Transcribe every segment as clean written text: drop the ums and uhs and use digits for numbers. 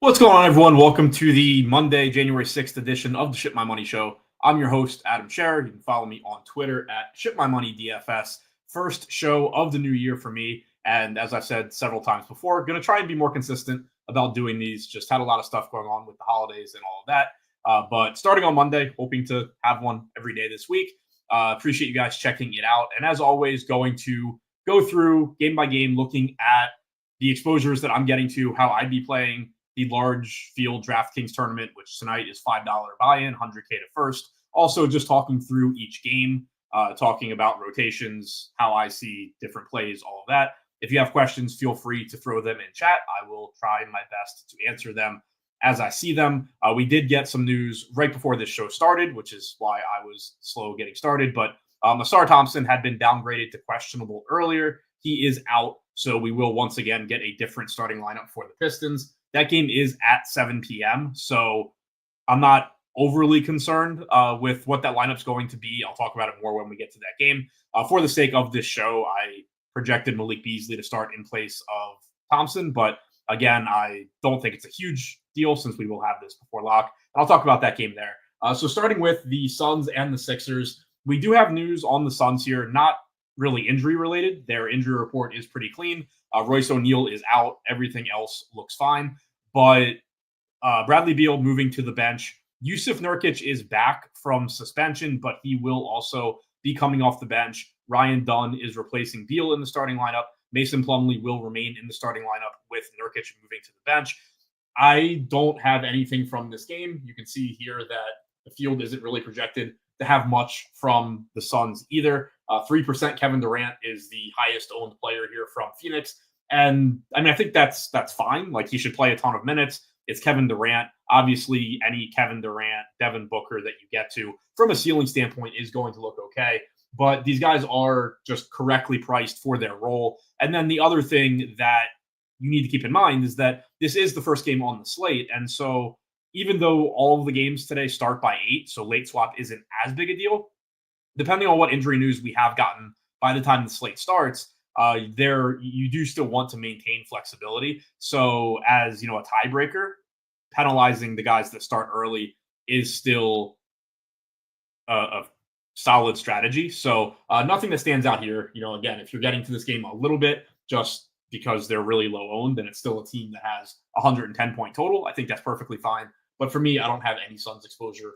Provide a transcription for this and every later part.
What's going on, everyone? Welcome to the Monday, January 6th edition of the Ship My Money Show. I'm your host, Adam Scherer. You can follow me on Twitter at ShipMyMoney DFS. First show of the new year for me. And as I've said several times before, going to try and be more consistent about doing these. Just had a lot of stuff going on with the holidays and all of that. But starting on Monday, hoping to have one every day this week. Appreciate you guys checking it out. And as always, going to go through game by game, looking at the exposures that I'm getting to, how I'd be playing the large field DraftKings tournament, which tonight is $5 buy-in, 100K to first. Also, just talking through each game, talking about rotations, how I see different plays, all of that. If you have questions, feel free to throw them in chat. I will try my best to answer them as I see them. We did get some news right before this show started, which is why I was slow getting started. But Ausar Thompson had been downgraded to questionable earlier. He is out, so we will once again get a different starting lineup for the Pistons. That game is at 7 p.m., so I'm not overly concerned with what that lineup's going to be. I'll talk about it more when we get to that game. For the sake of this show, I projected Malik Beasley to start in place of Thompson, but again, I don't think it's a huge deal since we will have this before lock. And I'll talk about that game there. So starting with the Suns and the Sixers, we do have news on the Suns here, not really injury related. Their injury report is pretty clean. Royce O'Neal is out. Everything else looks fine. But Bradley Beal moving to the bench. Yusuf Nurkic is back from suspension, but he will also be coming off the bench. Ryan Dunn is replacing Beal in the starting lineup. Mason Plumlee will remain in the starting lineup with Nurkic moving to the bench. I don't have anything from this game. You can see here that the field isn't really projected to have much from the Suns either. 3% Kevin Durant is the highest owned player here from Phoenix. And I mean, I think that's fine. Like, he should play a ton of minutes. It's Kevin Durant. Obviously, any Kevin Durant, Devin Booker that you get to from a ceiling standpoint is going to look okay. But these guys are just correctly priced for their role. And then the other thing that you need to keep in mind is that this is the first game on the slate. And so even though all of the games today start by 8, so late swap isn't as big a deal, depending on what injury news we have gotten by the time the slate starts, you do still want to maintain flexibility. So as, a tiebreaker, penalizing the guys that start early is still a solid strategy. So nothing that stands out here. Again, if you're getting to this game a little bit just because they're really low owned, then it's still a team that has 110 point total. I think that's perfectly fine. But for me, I don't have any Suns exposure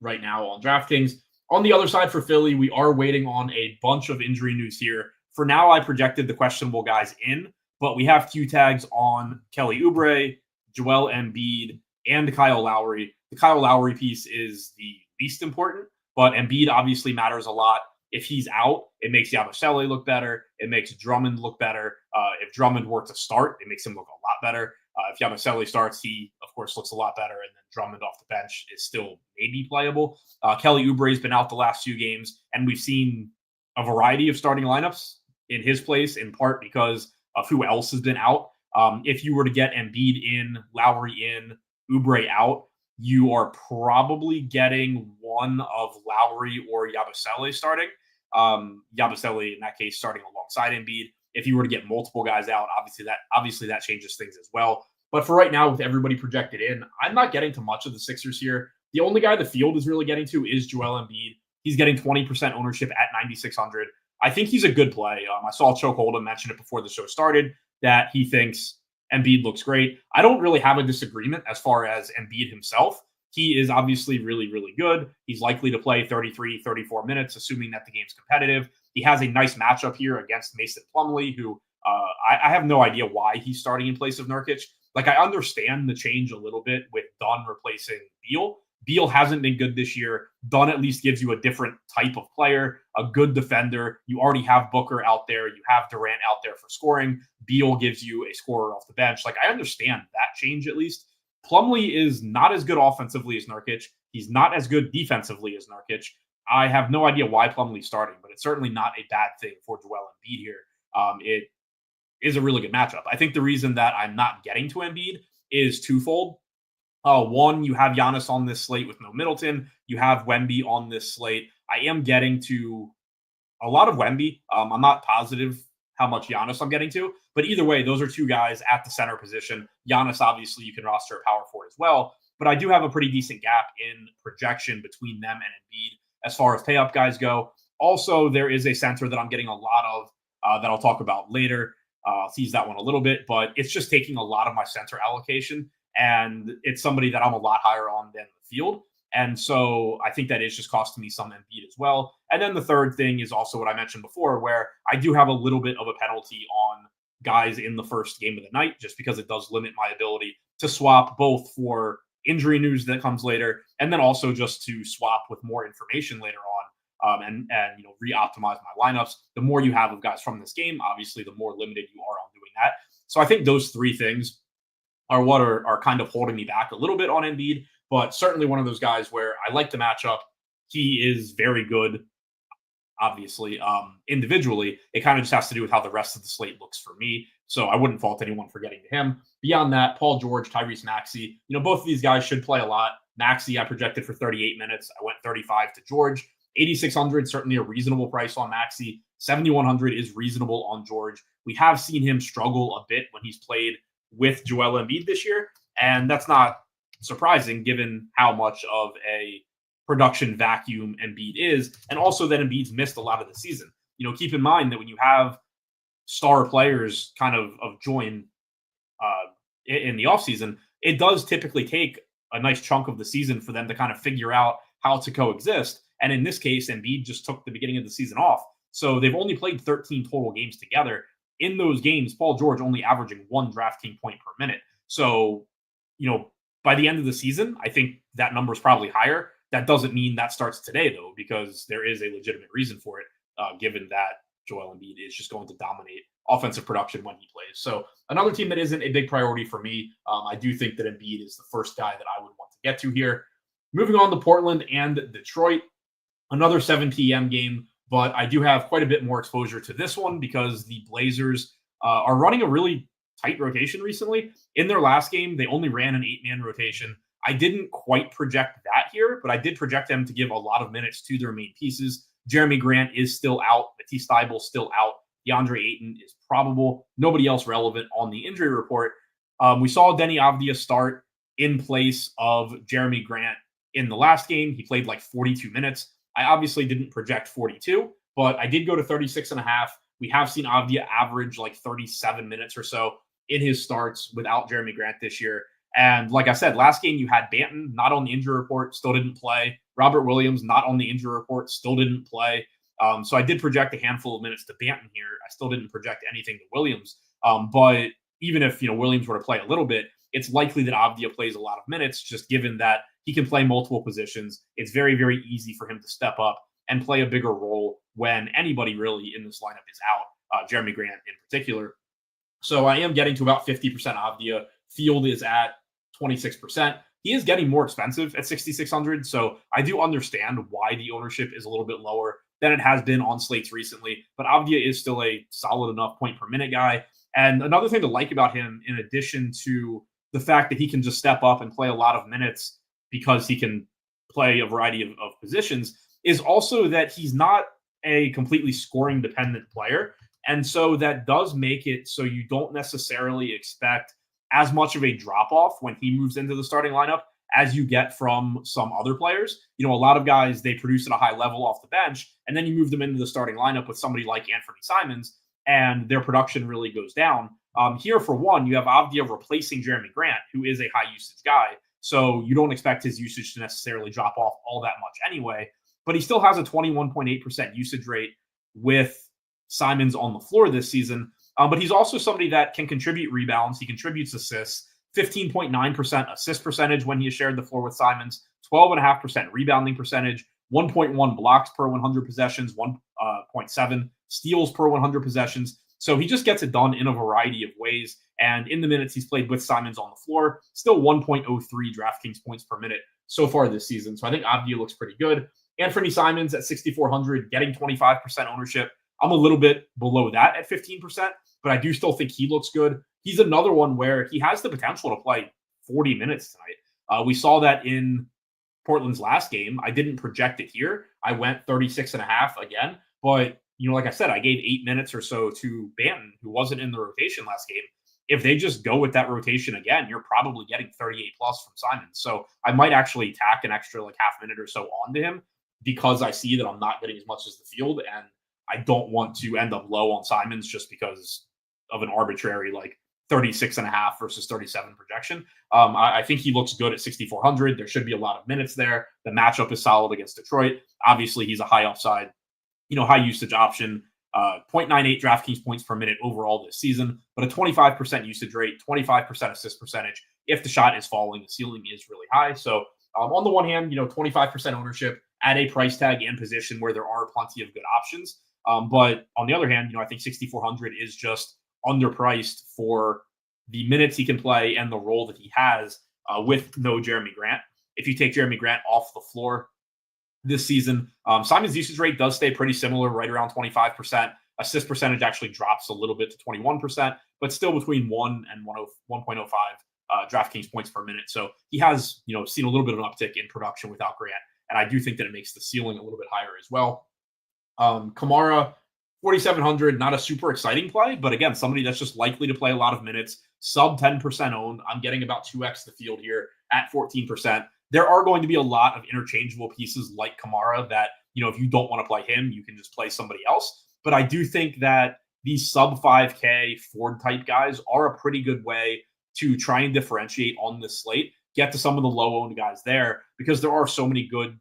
right now on DraftKings. On the other side for Philly, we are waiting on a bunch of injury news here. For now, I projected the questionable guys in, but we have Q tags on Kelly Oubre, Joel Embiid, and Kyle Lowry. The Kyle Lowry piece is the least important, but Embiid obviously matters a lot. If he's out, it makes Yabusele look better. It makes Drummond look better. If Drummond were to start, it makes him look a lot better. If Yabusele starts, he, of course, looks a lot better. And then Drummond off the bench is still maybe playable. Kelly Oubre has been out the last few games, and we've seen a variety of starting lineups in his place, in part because of who else has been out. If you were to get Embiid in, Lowry in, Oubre out, you are probably getting one of Lowry or Yabusele starting. Yabusele, in that case, starting alongside Embiid. If you were to get multiple guys out, obviously that changes things as well. But for right now, with everybody projected in, I'm not getting to much of the Sixers here. The only guy the field is really getting to is Joel Embiid. He's getting 20% ownership at 9,600. I think he's a good play. I saw Choke Oldham mention it before the show started that he thinks Embiid looks great. I don't really have a disagreement as far as Embiid himself. He is obviously really, really good. He's likely to play 33, 34 minutes, assuming that the game's competitive. He has a nice matchup here against Mason Plumlee, who I have no idea why he's starting in place of Nurkic. Like, I understand the change a little bit with Dunn replacing Beal. Beal hasn't been good this year. Dunn at least gives you a different type of player, a good defender. You already have Booker out there. You have Durant out there for scoring. Beal gives you a scorer off the bench. Like, I understand that change at least. Plumlee is not as good offensively as Nurkic. He's not as good defensively as Nurkic. I have no idea why Plumlee's starting, but it's certainly not a bad thing for Joel Embiid here. It is a really good matchup. I think the reason that I'm not getting to Embiid is twofold. One, you have Giannis on this slate with no Middleton. You have Wemby on this slate. I am getting to a lot of Wemby. I'm not positive how much Giannis I'm getting to. But either way, those are two guys at the center position. Giannis, obviously, you can roster a power forward as well. But I do have a pretty decent gap in projection between them and Embiid as far as pay-up guys go. Also, there is a center that I'm getting a lot of that I'll talk about later. I'll tease that one a little bit, but it's just taking a lot of my center allocation. And it's somebody that I'm a lot higher on than the field. And so I think that is just costing me some Embiid as well. And then the third thing is also what I mentioned before, where I do have a little bit of a penalty on guys in the first game of the night, just because it does limit my ability to swap both for injury news that comes later, and then also just to swap with more information later on, and re-optimize my lineups. The more you have of guys from this game, obviously, the more limited you are on doing that. So I think those three things are what are kind of holding me back a little bit on Embiid, but certainly one of those guys where I like the matchup. He is very good, obviously. Individually, it kind of just has to do with how the rest of the slate looks for me. So I wouldn't fault anyone for getting to him. Beyond that, Paul George, Tyrese Maxey, both of these guys should play a lot. Maxey, I projected for 38 minutes. I went 35 to George. 8,600, certainly a reasonable price on Maxey. 7,100 is reasonable on George. We have seen him struggle a bit when he's played with Joel Embiid this year, and that's not surprising given how much of a production vacuum Embiid is, and also that Embiid's missed a lot of the season. Keep in mind that when you have star players kind of join in the offseason, it does typically take a nice chunk of the season for them to kind of figure out how to coexist. And in this case, Embiid just took the beginning of the season off. So they've only played 13 total games together. In those games, Paul George only averaging 1 DraftKings point per minute. So, by the end of the season, I think that number is probably higher. That doesn't mean that starts today, though, because there is a legitimate reason for it, given that Joel Embiid is just going to dominate offensive production when he plays. So another team that isn't a big priority for me, I do think that Embiid is the first guy that I would want to get to here. Moving on to Portland and Detroit, another 7 p.m. game, but I do have quite a bit more exposure to this one because the Blazers are running a really tight rotation recently. In their last game, they only ran an 8-man rotation. I didn't quite project that here, but I did project them to give a lot of minutes to their main pieces. Jeremy Grant is still out. Matisse Thybulle still out. DeAndre Ayton is probable. Nobody else relevant on the injury report. We saw Denny Avdia start in place of Jeremy Grant in the last game. He played like 42 minutes. I obviously didn't project 42, but I did go to 36.5. We have seen Avdia average like 37 minutes or so in his starts without Jeremy Grant this year. And like I said, last game you had Banton not on the injury report, still didn't play. Robert Williams not on the injury report, still didn't play. So I did project a handful of minutes to Banton here. I still didn't project anything to Williams. But even if Williams were to play a little bit, it's likely that Avdia plays a lot of minutes, just given that he can play multiple positions. It's very, very easy for him to step up and play a bigger role when anybody really in this lineup is out, Jeremy Grant in particular. So I am getting to about 50% Avdia. Field is at 26%. He is getting more expensive at 6,600. So I do understand why the ownership is a little bit lower than it has been on slates recently. But Avdia is still a solid enough point per minute guy. And another thing to like about him, in addition to the fact that he can just step up and play a lot of minutes because he can play a variety of positions, is also that he's not a completely scoring dependent player. And so that does make it so you don't necessarily expect as much of a drop-off when he moves into the starting lineup as you get from some other players. A lot of guys, they produce at a high level off the bench, and then you move them into the starting lineup with somebody like Anthony Simons, and their production really goes down. Here, for one, you have Avdia replacing Jeremy Grant, who is a high-usage guy, so you don't expect his usage to necessarily drop off all that much anyway, but he still has a 21.8% usage rate with Simons on the floor this season. But he's also somebody that can contribute rebounds. He contributes assists, 15.9% assist percentage when he has shared the floor with Simons, 12.5% rebounding percentage, 1.1 blocks per 100 possessions, 1.7 steals per 100 possessions. So he just gets it done in a variety of ways. And in the minutes he's played with Simons on the floor, still 1.03 DraftKings points per minute so far this season. So I think Avdia looks pretty good. Anthony Simons at 6,400, getting 25% ownership. I'm a little bit below that at 15%, but I do still think he looks good. He's another one where he has the potential to play 40 minutes tonight. We saw that in Portland's last game. I didn't project it here. I went 36.5 again, but like I said, I gave 8 minutes or so to Banton, who wasn't in the rotation last game. If they just go with that rotation again, you're probably getting 38 plus from Simons. So I might actually tack an extra like half minute or so onto him because I see that I'm not getting as much as the field, and I don't want to end up low on Simons just because of an arbitrary like 36.5 versus 37 projection. I think he looks good at 6,400. There should be a lot of minutes there. The matchup is solid against Detroit. Obviously, he's a high upside, high usage option. 0.98 DraftKings points per minute overall this season, but a 25% usage rate, 25% assist percentage. If the shot is falling, the ceiling is really high. So on the one hand, 25% ownership at a price tag and position where there are plenty of good options. But on the other hand, I think 6,400 is just underpriced for the minutes he can play and the role that he has with no Jeremy Grant. If you take Jeremy Grant off the floor this season, Simon's usage rate does stay pretty similar, right around 25%. Assist percentage actually drops a little bit to 21%, but still between 1 and 1.05 DraftKings points per minute. So he has, seen a little bit of an uptick in production without Grant. And I do think that it makes the ceiling a little bit higher as well. Kamara, 4,700, not a super exciting play, but again, somebody that's just likely to play a lot of minutes, sub 10% owned. I'm getting about 2x the field here at 14%. There are going to be a lot of interchangeable pieces like Kamara that, if you don't want to play him, you can just play somebody else. But I do think that these sub 5K Ford type guys are a pretty good way to try and differentiate on this slate, get to some of the low owned guys there, because there are so many good,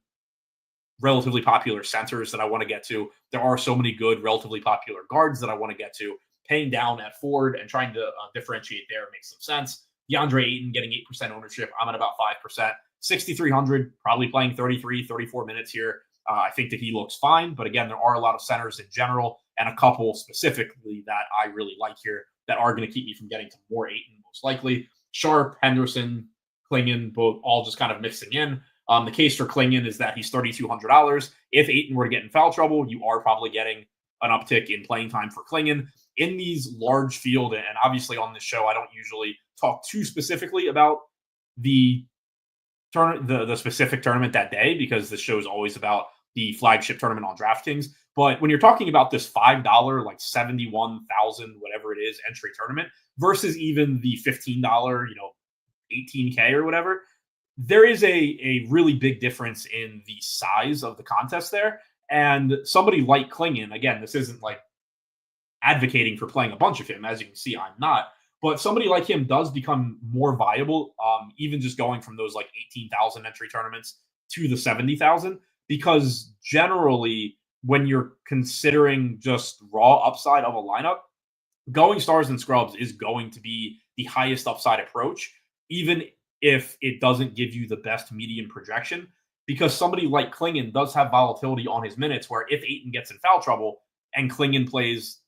relatively popular centers that I want to get to. There are so many good, relatively popular guards that I want to get to. Paying down at Ford and trying to differentiate there makes some sense. DeAndre Ayton getting 8% ownership. I'm at about 5%. 6,300, probably playing 33, 34 minutes here. I think that he looks fine. But again, there are a lot of centers in general and a couple specifically that I really like here that are going to keep me from getting to more Ayton most likely. Sharp, Henderson, Klingon, both all just kind of mixing in. The case for Klingon is that he's $3,200. If Ayton were to get in foul trouble, you are probably getting an uptick in playing time for Klingon. In these large field, and obviously on this show, I don't usually talk too specifically about the specific tournament that day because the show is always about the flagship tournament on DraftKings. But when you're talking about this $5, like 71,000, whatever it is, entry tournament versus even the $15, 18K or whatever, there is a really big difference in the size of the contest there. And somebody like Klingon, again, this isn't like advocating for playing a bunch of him. As you can see, I'm not. But somebody like him does become more viable, even just going from those like 18,000 entry tournaments to the 70,000, because generally when you're considering just raw upside of a lineup, going stars and scrubs is going to be the highest upside approach, even if it doesn't give you the best median projection, because somebody like Klingon does have volatility on his minutes where if Ayton gets in foul trouble and Klingon plays,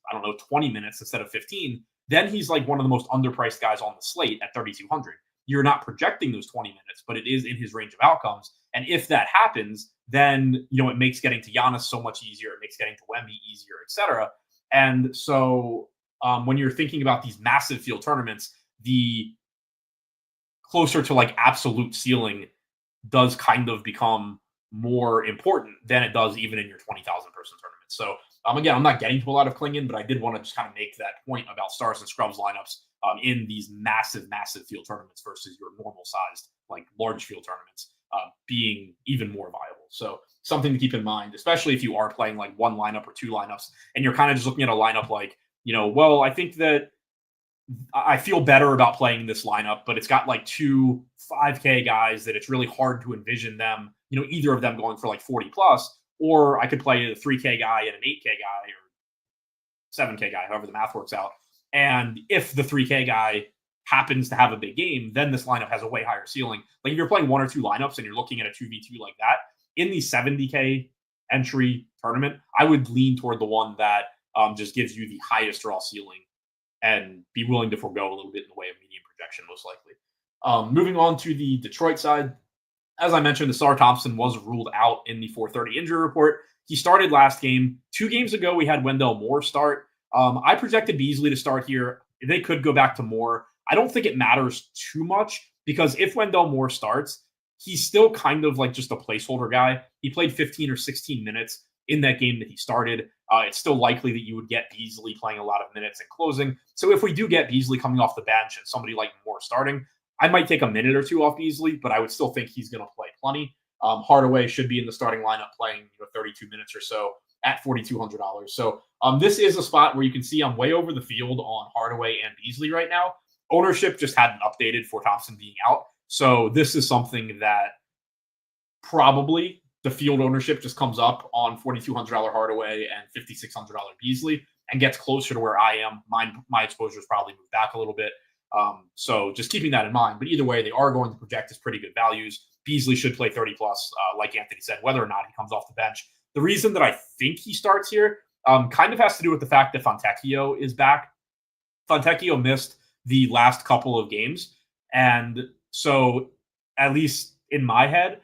20 minutes instead of 15, then he's like one of the most underpriced guys on the slate at 3,200. You're not projecting those 20 minutes, but it is in his range of outcomes. And if that happens, then, it makes getting to Giannis so much easier. It makes getting to Wemby easier, etc. And so when you're thinking about these massive field tournaments, the closer to like absolute ceiling does kind of become more important than it does even in your 20,000 person tournament. So again, I'm not getting to a lot of Klingon, but I did want to just kind of make that point about stars and scrubs lineups in these massive field tournaments versus your normal sized, like large field tournaments being even more viable. So something to keep in mind, especially if you are playing like one lineup or two lineups and you're kind of just looking at a lineup like, well, I think that I feel better about playing this lineup, but it's got like two 5K guys that it's really hard to envision them, either of them going for like 40 plus, or I could play a 3K guy and an 8K guy or 7K guy, however the math works out. And if the 3K guy happens to have a big game, then this lineup has a way higher ceiling. Like if you're playing one or two lineups and you're looking at a 2v2 like that, in the 70K entry tournament, I would lean toward the one that just gives you the highest raw ceiling and be willing to forego a little bit in the way of median projection, most likely. Moving on to the Detroit side, as I mentioned, Asar Thompson was ruled out in the 4:30 injury report. He started last game. 2 games ago, we had Wendell Moore start. I projected Beasley to start here. They could go back to Moore. I don't think it matters too much because if Wendell Moore starts, he's still kind of like just a placeholder guy. He played 15 or 16 minutes in that game that he started. It's still likely that you would get Beasley playing a lot of minutes and closing. So if we do get Beasley coming off the bench and somebody like Moore starting, I might take a minute or two off Beasley, but I would still think he's going to play plenty. Hardaway should be in the starting lineup playing 32 minutes or so at $4,200. So this is a spot where you can see I'm way over the field on Hardaway and Beasley right now. Ownership just hadn't updated for Thompson being out. So this is something that probably the field ownership just comes up on $4,200 Hardaway and $5,600 Beasley and gets closer to where I am. My exposure has probably moved back a little bit. So just keeping that in mind. But either way, they are going to project as pretty good values. Beasley should play 30 plus, like Anthony said, whether or not he comes off the bench. The reason that I think he starts here kind of has to do with the fact that Fontecchio is back. Fontecchio missed the last couple of games. And so at least in my head,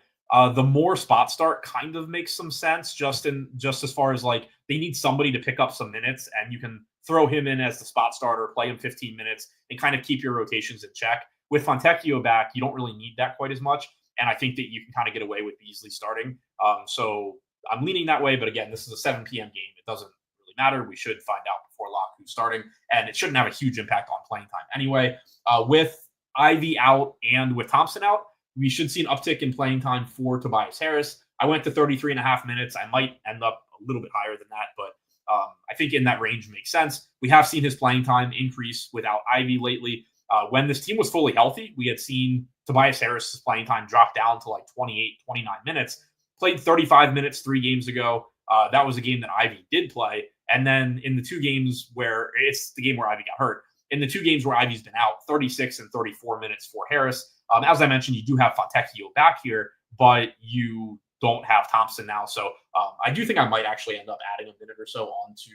the more spot start kind of makes some sense just as far as like they need somebody to pick up some minutes and you can throw him in as the spot starter, play him 15 minutes and kind of keep your rotations in check. With Fontecchio back, you don't really need that quite as much. And I think that you can kind of get away with Beasley starting. So I'm leaning that way. But again, this is a 7 p.m. game. It doesn't really matter. We should find out before lock who's starting. And it shouldn't have a huge impact on playing time. Anyway, with Ivy out and with Thompson out, we should see an uptick in playing time for Tobias Harris. I went to 33 and a half minutes. I might end up a little bit higher than that, but I think in that range makes sense. We have seen his playing time increase without Ivy lately. When this team was fully healthy, we had seen Tobias Harris's playing time drop down to like 28, 29 minutes. Played 35 minutes 3 games ago. That was a game that Ivy did play. And then in the 2 games where it's the game where Ivy got hurt, in the 2 games where Ivy's been out, 36 and 34 minutes for Harris. As I mentioned, you do have Fontecchio back here, but you don't have Thompson now. So I do think I might actually end up adding a minute or so onto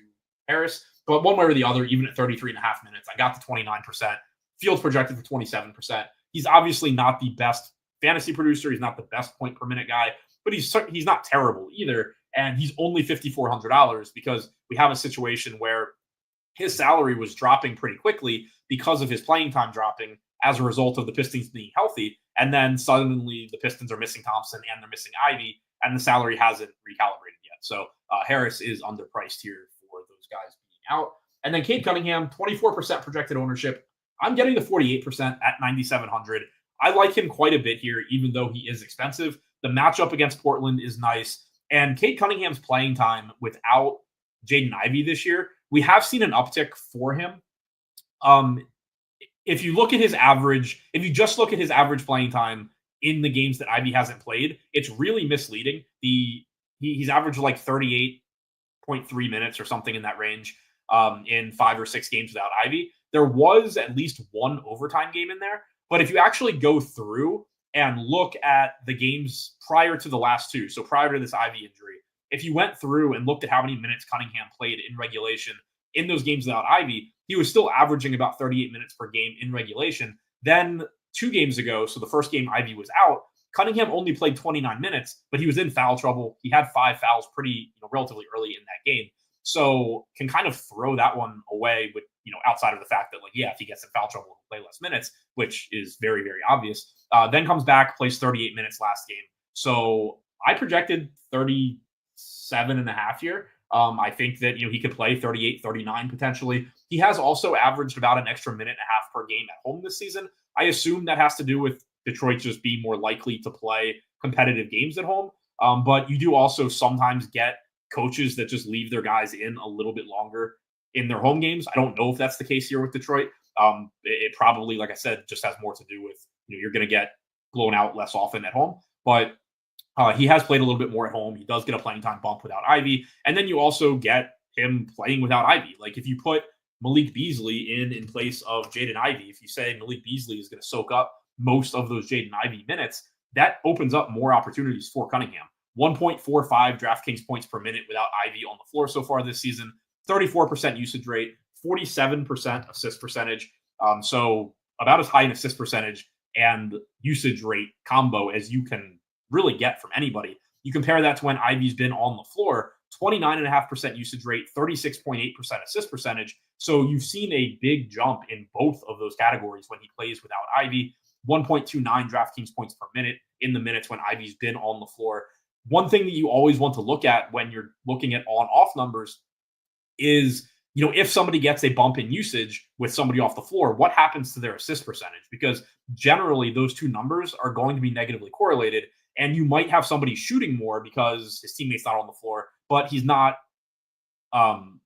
Harris. But one way or the other, even at 33 and a half minutes, I got to 29%. Field's projected for 27%. He's obviously not the best fantasy producer. He's not the best point per minute guy, but he's not terrible either. And he's only $5,400 because we have a situation where his salary was dropping pretty quickly because of his playing time dropping as a result of the Pistons being healthy. And then suddenly the Pistons are missing Thompson and they're missing Ivy, and the salary hasn't recalibrated yet. So Harris is underpriced here for those guys being out. And then Cade Cunningham, 24% projected ownership. I'm getting the 48% at 9,700. I like him quite a bit here, even though he is expensive. The matchup against Portland is nice. And Cade Cunningham's playing time without Jaden Ivey this year, we have seen an uptick for him. If you look at his average, if you just look at his average playing time in the games that Ivy hasn't played, it's really misleading. He's averaged like 38.3 minutes or something in that range in 5 or 6 games without Ivy. There was at least one overtime game in there, but if you actually go through and look at the games prior to the last 2, so prior to this Ivy injury, if you went through and looked at how many minutes Cunningham played in regulation in those games without Ivy, he was still averaging about 38 minutes per game in regulation. Then 2 games ago, so the first game Ivy was out, Cunningham only played 29 minutes, but he was in foul trouble. He had 5 fouls relatively early in that game. So can kind of throw that one away with, outside of the fact that, if he gets in foul trouble, he'll play less minutes, which is very, very obvious. Then comes back, plays 38 minutes last game. So I projected 37 and a half here. I think that, he could play 38, 39 potentially. He has also averaged about an extra minute and a half per game at home this season. I assume that has to do with Detroit just being more likely to play competitive games at home. But you do also sometimes get coaches that just leave their guys in a little bit longer in their home games. I don't know if that's the case here with Detroit. It probably, like I said, just has more to do with, you're going to get blown out less often at home. But he has played a little bit more at home. He does get a playing time bump without Ivy. And then you also get him playing without Ivy. Like if you put Malik Beasley in place of Jaden Ivey, if you say Malik Beasley is going to soak up most of those Jaden Ivey minutes, that opens up more opportunities for Cunningham. 1.45 DraftKings points per minute without Ivy on the floor so far this season, 34% usage rate, 47% assist percentage. So about as high an assist percentage and usage rate combo as you can really get from anybody. You compare that to when Ivy's been on the floor, 29.5% usage rate, 36.8% assist percentage. So you've seen a big jump in both of those categories when he plays without Ivy. 1.29 DraftKings points per minute in the minutes when Ivy's been on the floor. one thing that you always want to look at when you're looking at on-off numbers is, if somebody gets a bump in usage with somebody off the floor, what happens to their assist percentage? Because generally those two numbers are going to be negatively correlated, and you might have somebody shooting more because his teammate's not on the floor, but he's not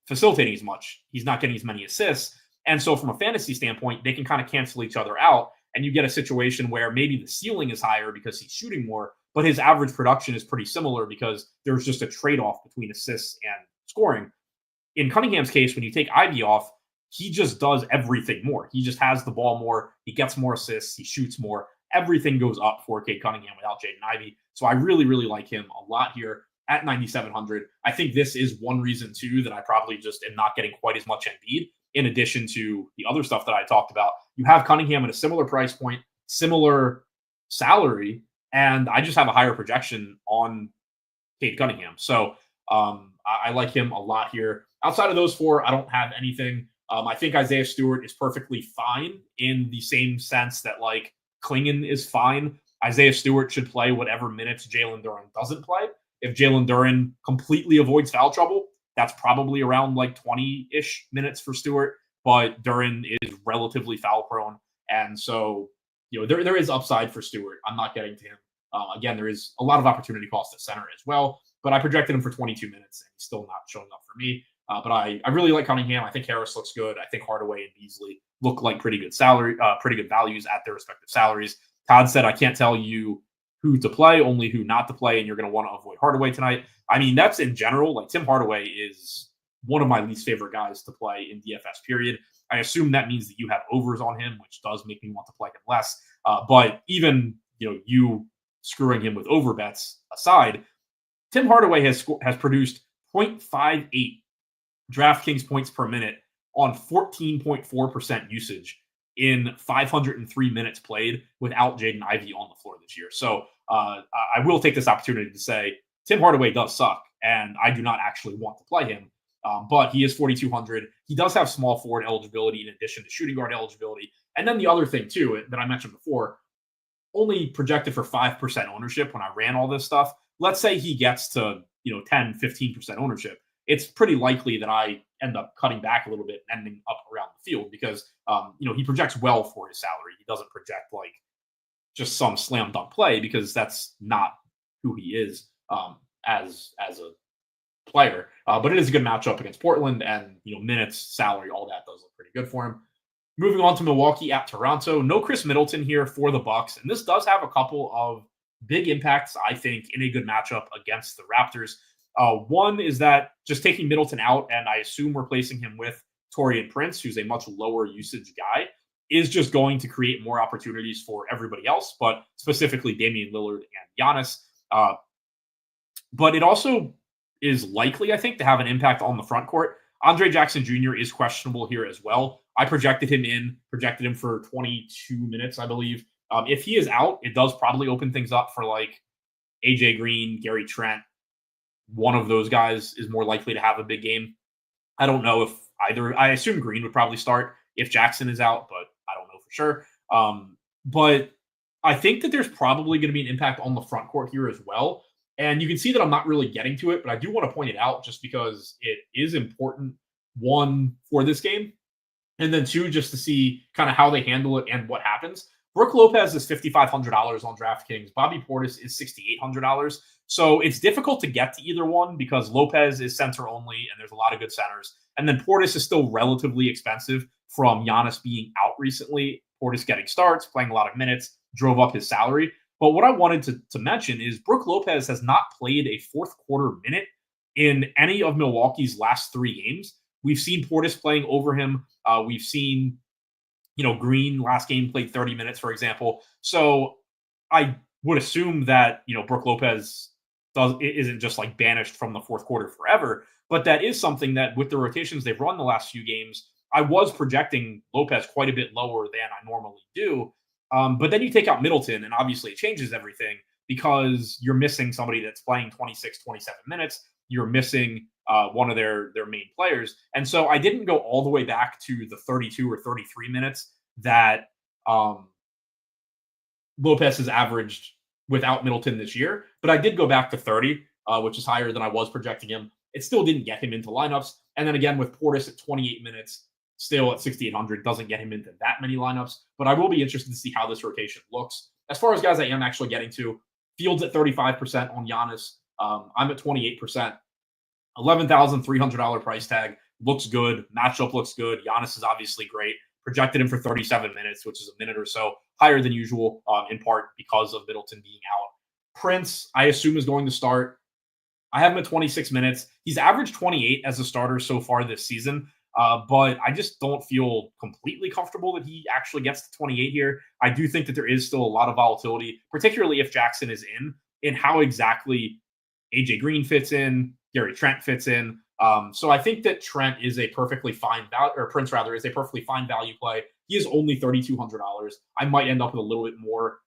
facilitating as much. He's not getting as many assists. And so from a fantasy standpoint, they can kind of cancel each other out. And you get a situation where maybe the ceiling is higher because he's shooting more, but his average production is pretty similar because there's just a trade-off between assists and scoring. In Cunningham's case, when you take Ivy off, he just does everything more. He just has the ball more. He gets more assists. He shoots more. Everything goes up for Cade Cunningham without Jaden Ivey. So I really, really like him a lot here at 9,700. I think this is one reason, too, that I probably just am not getting quite as much Embiid, in addition to the other stuff that I talked about. You have Cunningham at a similar price point, similar salary, and I just have a higher projection on Cade Cunningham. So I like him a lot here. Outside of those four, I don't have anything. I think Isaiah Stewart is perfectly fine in the same sense that, like, Klingon is fine. Isaiah Stewart should play whatever minutes Jalen Duren doesn't play. If Jalen Duren completely avoids foul trouble, that's probably around like 20-ish minutes for Stewart, but Duren is relatively foul prone. And so, there is upside for Stewart. I'm not getting to him. Again, there is a lot of opportunity cost at center as well, but I projected him for 22 minutes and he's still not showing up for me. But I really like Cunningham. I think Harris looks good. I think Hardaway and Beasley look like pretty good values at their respective salaries. Todd said, I can't tell you who to play, only who not to play, and you're going to want to avoid Hardaway tonight. I mean, that's in general. Like, Tim Hardaway is one of my least favorite guys to play in DFS, period. I assume that means that you have overs on him, which does make me want to play him less. But even, you screwing him with over bets aside, Tim Hardaway has produced 0.58 DraftKings points per minute on 14.4% usage in 503 minutes played without Jaden Ivey on the floor this year. So I will take this opportunity to say Tim Hardaway does suck, and I do not actually want to play him. But he is 4,200. He does have small forward eligibility in addition to shooting guard eligibility. And then the other thing, too, that I mentioned before, only projected for 5% ownership when I ran all this stuff. Let's say he gets to 10, 15% ownership. It's pretty likely that I end up cutting back a little bit and ending up around the field because, he projects well for his salary. He doesn't project like just some slam dunk play because that's not who he is as a player. But it is a good matchup against Portland, and minutes, salary, all that does look pretty good for him. Moving on to Milwaukee at Toronto. No Chris Middleton here for the Bucks, and this does have a couple of big impacts, I think, in a good matchup against the Raptors. One is that just taking Middleton out and I assume replacing him with Taurean Prince, who's a much lower usage guy, is just going to create more opportunities for everybody else, but specifically Damian Lillard and Giannis. But it also is likely, I think, to have an impact on the front court. Andre Jackson Jr. is questionable here as well. I projected him for 22 minutes, I believe. If he is out, it does probably open things up for like AJ Green, Gary Trent. One of those guys is more likely to have a big game. I don't know if either. I assume Green would probably start if Jackson is out, but I don't know for sure. But I think that there's probably going to be an impact on the front court here as well. And you can see that I'm not really getting to it, but I do want to point it out just because it is important, one, for this game, and then two, just to see kind of how they handle it and what happens. Brook Lopez is $5,500 on DraftKings. Bobby Portis is $6,800. So it's difficult to get to either one because Lopez is center only and there's a lot of good centers. And then Portis is still relatively expensive from Giannis being out recently. Portis getting starts, playing a lot of minutes, drove up his salary. But what I wanted to mention is Brook Lopez has not played a fourth quarter minute in any of Milwaukee's last three games. We've seen Portis playing over him. We've seen Green last game played 30 minutes, for example. So I would assume that, Brook Lopez isn't just like banished from the fourth quarter forever, but that is something that with the rotations they've run the last few games, I was projecting Lopez quite a bit lower than I normally do. But then you take out Middleton and obviously it changes everything because you're missing somebody that's playing 26, 27 minutes. You're missing one of their main players. And so I didn't go all the way back to the 32 or 33 minutes that Lopez has averaged without Middleton this year, but I did go back to 30, which is higher than I was projecting him. It still didn't get him into lineups. And then again, with Portis at 28 minutes, still at 6,800, doesn't get him into that many lineups. But I will be interested to see how this rotation looks. As far as guys I am actually getting to, Fields at 35% on Giannis. I'm at 28%. $11,300 price tag. Looks good. Matchup looks good. Giannis is obviously great. Projected him for 37 minutes, which is a minute or so higher than usual, in part because of Middleton being out. Prince, I assume, is going to start. I have him at 26 minutes. He's averaged 28 as a starter so far this season, but I just don't feel completely comfortable that he actually gets to 28 here. I do think that there is still a lot of volatility, particularly if Jackson is in how exactly AJ Green fits in, Gary Trent fits in. So I think that Trent is a perfectly fine value, or Prince rather, is a perfectly fine value play. He is only $3,200. I might end up with a little bit more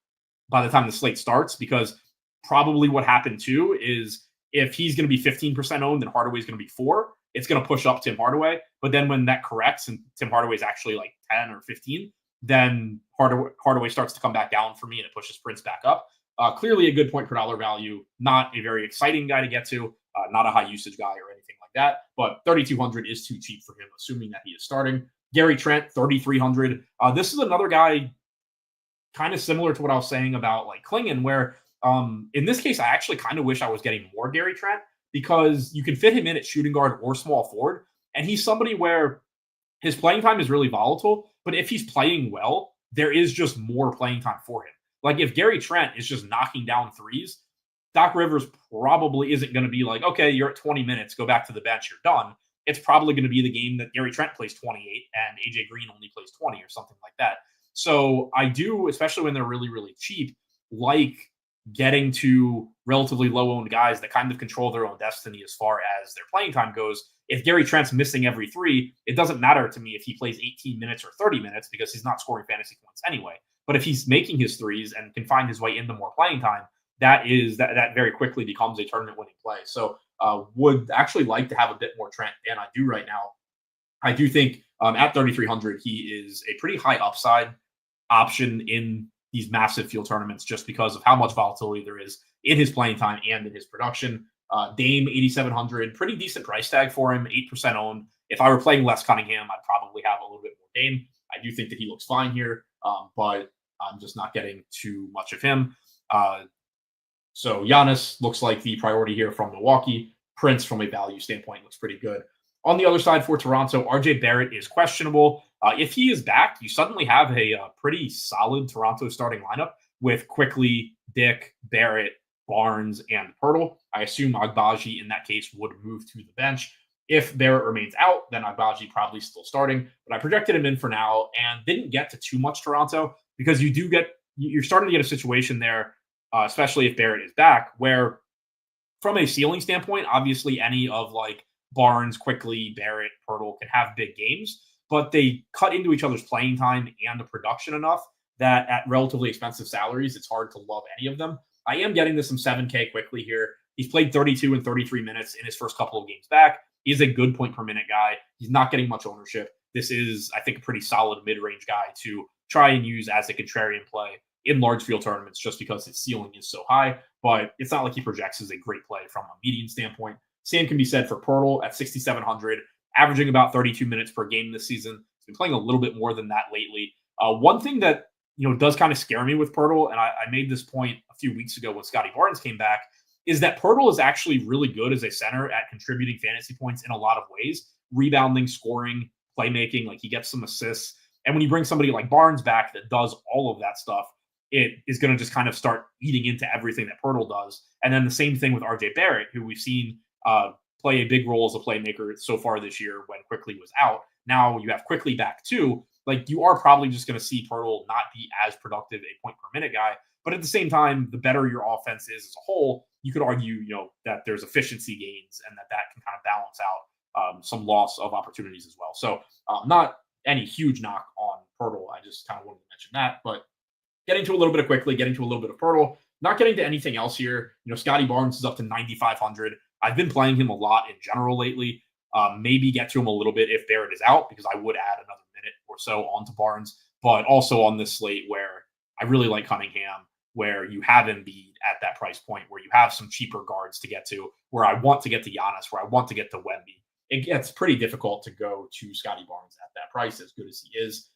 by the time the slate starts, because probably what happened too is if he's going to be 15% owned and Hardaway's going to be 4, it's going to push up Tim Hardaway. But then when that corrects and Tim Hardaway is actually like 10 or 15, then Hardaway starts to come back down for me and it pushes Prince back up. Clearly a good point per dollar value, not a very exciting guy to get to, not a high usage guy or anything like that, but 3,200 is too cheap for him, assuming that he is starting. Gary Trent, 3,300. This is another guy kind of similar to what I was saying about like Klingon, where in this case, I actually kind of wish I was getting more Gary Trent, because you can fit him in at shooting guard or small forward. And he's somebody where his playing time is really volatile, but if he's playing well, there is just more playing time for him. Like if Gary Trent is just knocking down threes, Doc Rivers probably isn't going to be like, okay, you're at 20 minutes, go back to the bench, you're done. It's probably going to be the game that Gary Trent plays 28 and AJ Green only plays 20 or something like that. So I do, especially when they're really, really cheap, like getting to relatively low-owned guys that kind of control their own destiny as far as their playing time goes. If Gary Trent's missing every 3, it doesn't matter to me if he plays 18 minutes or 30 minutes, because he's not scoring fantasy points anyway. But if he's making his threes and can find his way into more playing time, that very quickly becomes a tournament-winning play. So would actually like to have a bit more Trent than I do right now. I do think at 3,300, he is a pretty high upside option in these massive field tournaments, just because of how much volatility there is in his playing time and in his production. Dame, 8,700, pretty decent price tag for him, 8% owned. If I were playing Les Cunningham, I'd probably have a little bit more Dame. I do think that he looks fine here, but I'm just not getting too much of him. So Giannis looks like the priority here from Milwaukee. Prince, from a value standpoint, looks pretty good. On the other side for Toronto, RJ Barrett is questionable. If he is back, you suddenly have a pretty solid Toronto starting lineup with Quickly, Dick, Barrett, Barnes, and Pirtle. I assume Agbaji in that case would move to the bench. If Barrett remains out, then Agbaji probably still starting. But I projected him in for now and didn't get to too much Toronto, because you're starting to get a situation there, especially if Barrett is back, where from a ceiling standpoint, obviously any of like Barnes, Quickly, Barrett, Pirtle can have big games, but they cut into each other's playing time and the production enough that at relatively expensive salaries, it's hard to love any of them. I am getting to some 7K Quickly here. He's played 32 and 33 minutes in his first couple of games back. He's a good point per minute guy. He's not getting much ownership. This is, I think, a pretty solid mid-range guy to try and use as a contrarian play in large field tournaments, just because his ceiling is so high. But it's not like he projects as a great play from a median standpoint. Same can be said for Pirtle at 6,700, averaging about 32 minutes per game this season. He's been playing a little bit more than that lately. One thing that does kind of scare me with Pirtle, and I made this point a few weeks ago when Scotty Barnes came back, is that Pirtle is actually really good as a center at contributing fantasy points in a lot of ways. Rebounding, scoring, playmaking, like he gets some assists. And when you bring somebody like Barnes back that does all of that stuff, it is going to just kind of start eating into everything that Pirtle does. And then the same thing with RJ Barrett, who we've seen play a big role as a playmaker so far this year when Quickly was out. Now you have Quickly back too. Like, you are probably just going to see Pirtle not be as productive a point per minute guy. But at the same time, the better your offense is as a whole, you could argue, that there's efficiency gains and that can kind of balance out some loss of opportunities as well. So not any huge knock on Pirtle. I just kind of wanted to mention that. But getting to a little bit of Quickly, getting to a little bit of Pirtle, not getting to anything else here. Scotty Barnes is up to 9,500. I've been playing him a lot in general lately. Maybe get to him a little bit if Barrett is out, because I would add another minute or so onto Barnes. But also on this slate where I really like Cunningham. where you have Embiid at that price point, where you have some cheaper guards to get to, where I want to get to Giannis, where I want to get to Wemby. It gets pretty difficult to go to Scottie Barnes at that price, as good as he is.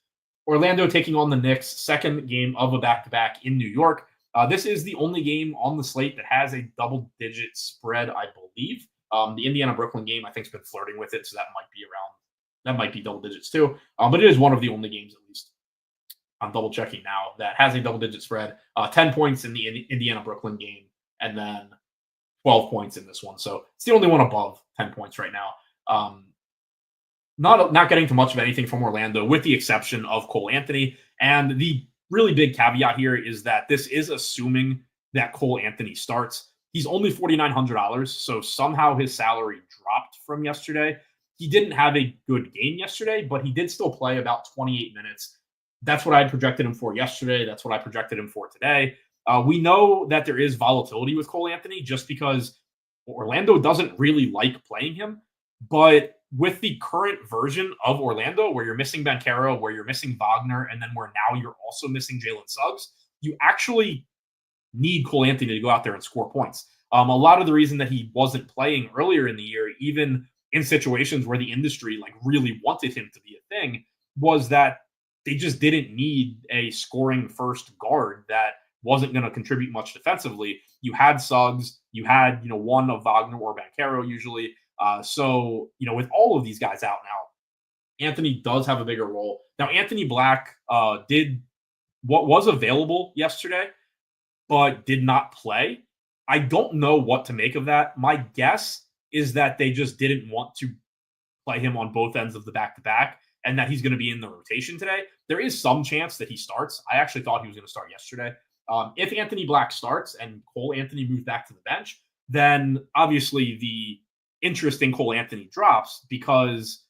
Orlando taking on the Knicks, second game of a back-to-back in New York. This is the only game on the slate that has a double-digit spread, I believe. The Indiana-Brooklyn game, I think, has been flirting with it, so that might be double digits too. But it is one of the only games, at least, I'm double checking now, that has a double digit spread. 10 points in the Indiana Brooklyn game, and then 12 points in this one. So it's the only one above 10 points right now. Not getting to much of anything from Orlando, with the exception of Cole Anthony. And the really big caveat here is that this is assuming that Cole Anthony starts. He's only $4,900, so somehow his salary dropped from yesterday. He didn't have a good game yesterday, but he did still play about 28 minutes. That's what I projected him for yesterday. That's what I projected him for today. We know that there is volatility with Cole Anthony just because Orlando doesn't really like playing him. But with the current version of Orlando, where you're missing Banchero, where you're missing Wagner, and then where now you're also missing Jalen Suggs, you actually need Cole Anthony to go out there and score points. A lot of the reason that he wasn't playing earlier in the year, even in situations where the industry really wanted him to be a thing, was that they just didn't need a scoring first guard that wasn't going to contribute much defensively. You had Suggs, you had one of Wagner or Banchero usually. So with all of these guys out now, Anthony does have a bigger role. Now, Anthony Black did what was available yesterday, but did not play. I don't know what to make of that. My guess is that they just didn't want to play him on both ends of the back-to-back, and that he's going to be in the rotation today. There is some chance that he starts. I actually thought he was going to start yesterday. If Anthony Black starts and Cole Anthony moves back to the bench, then obviously the interest in Cole Anthony drops because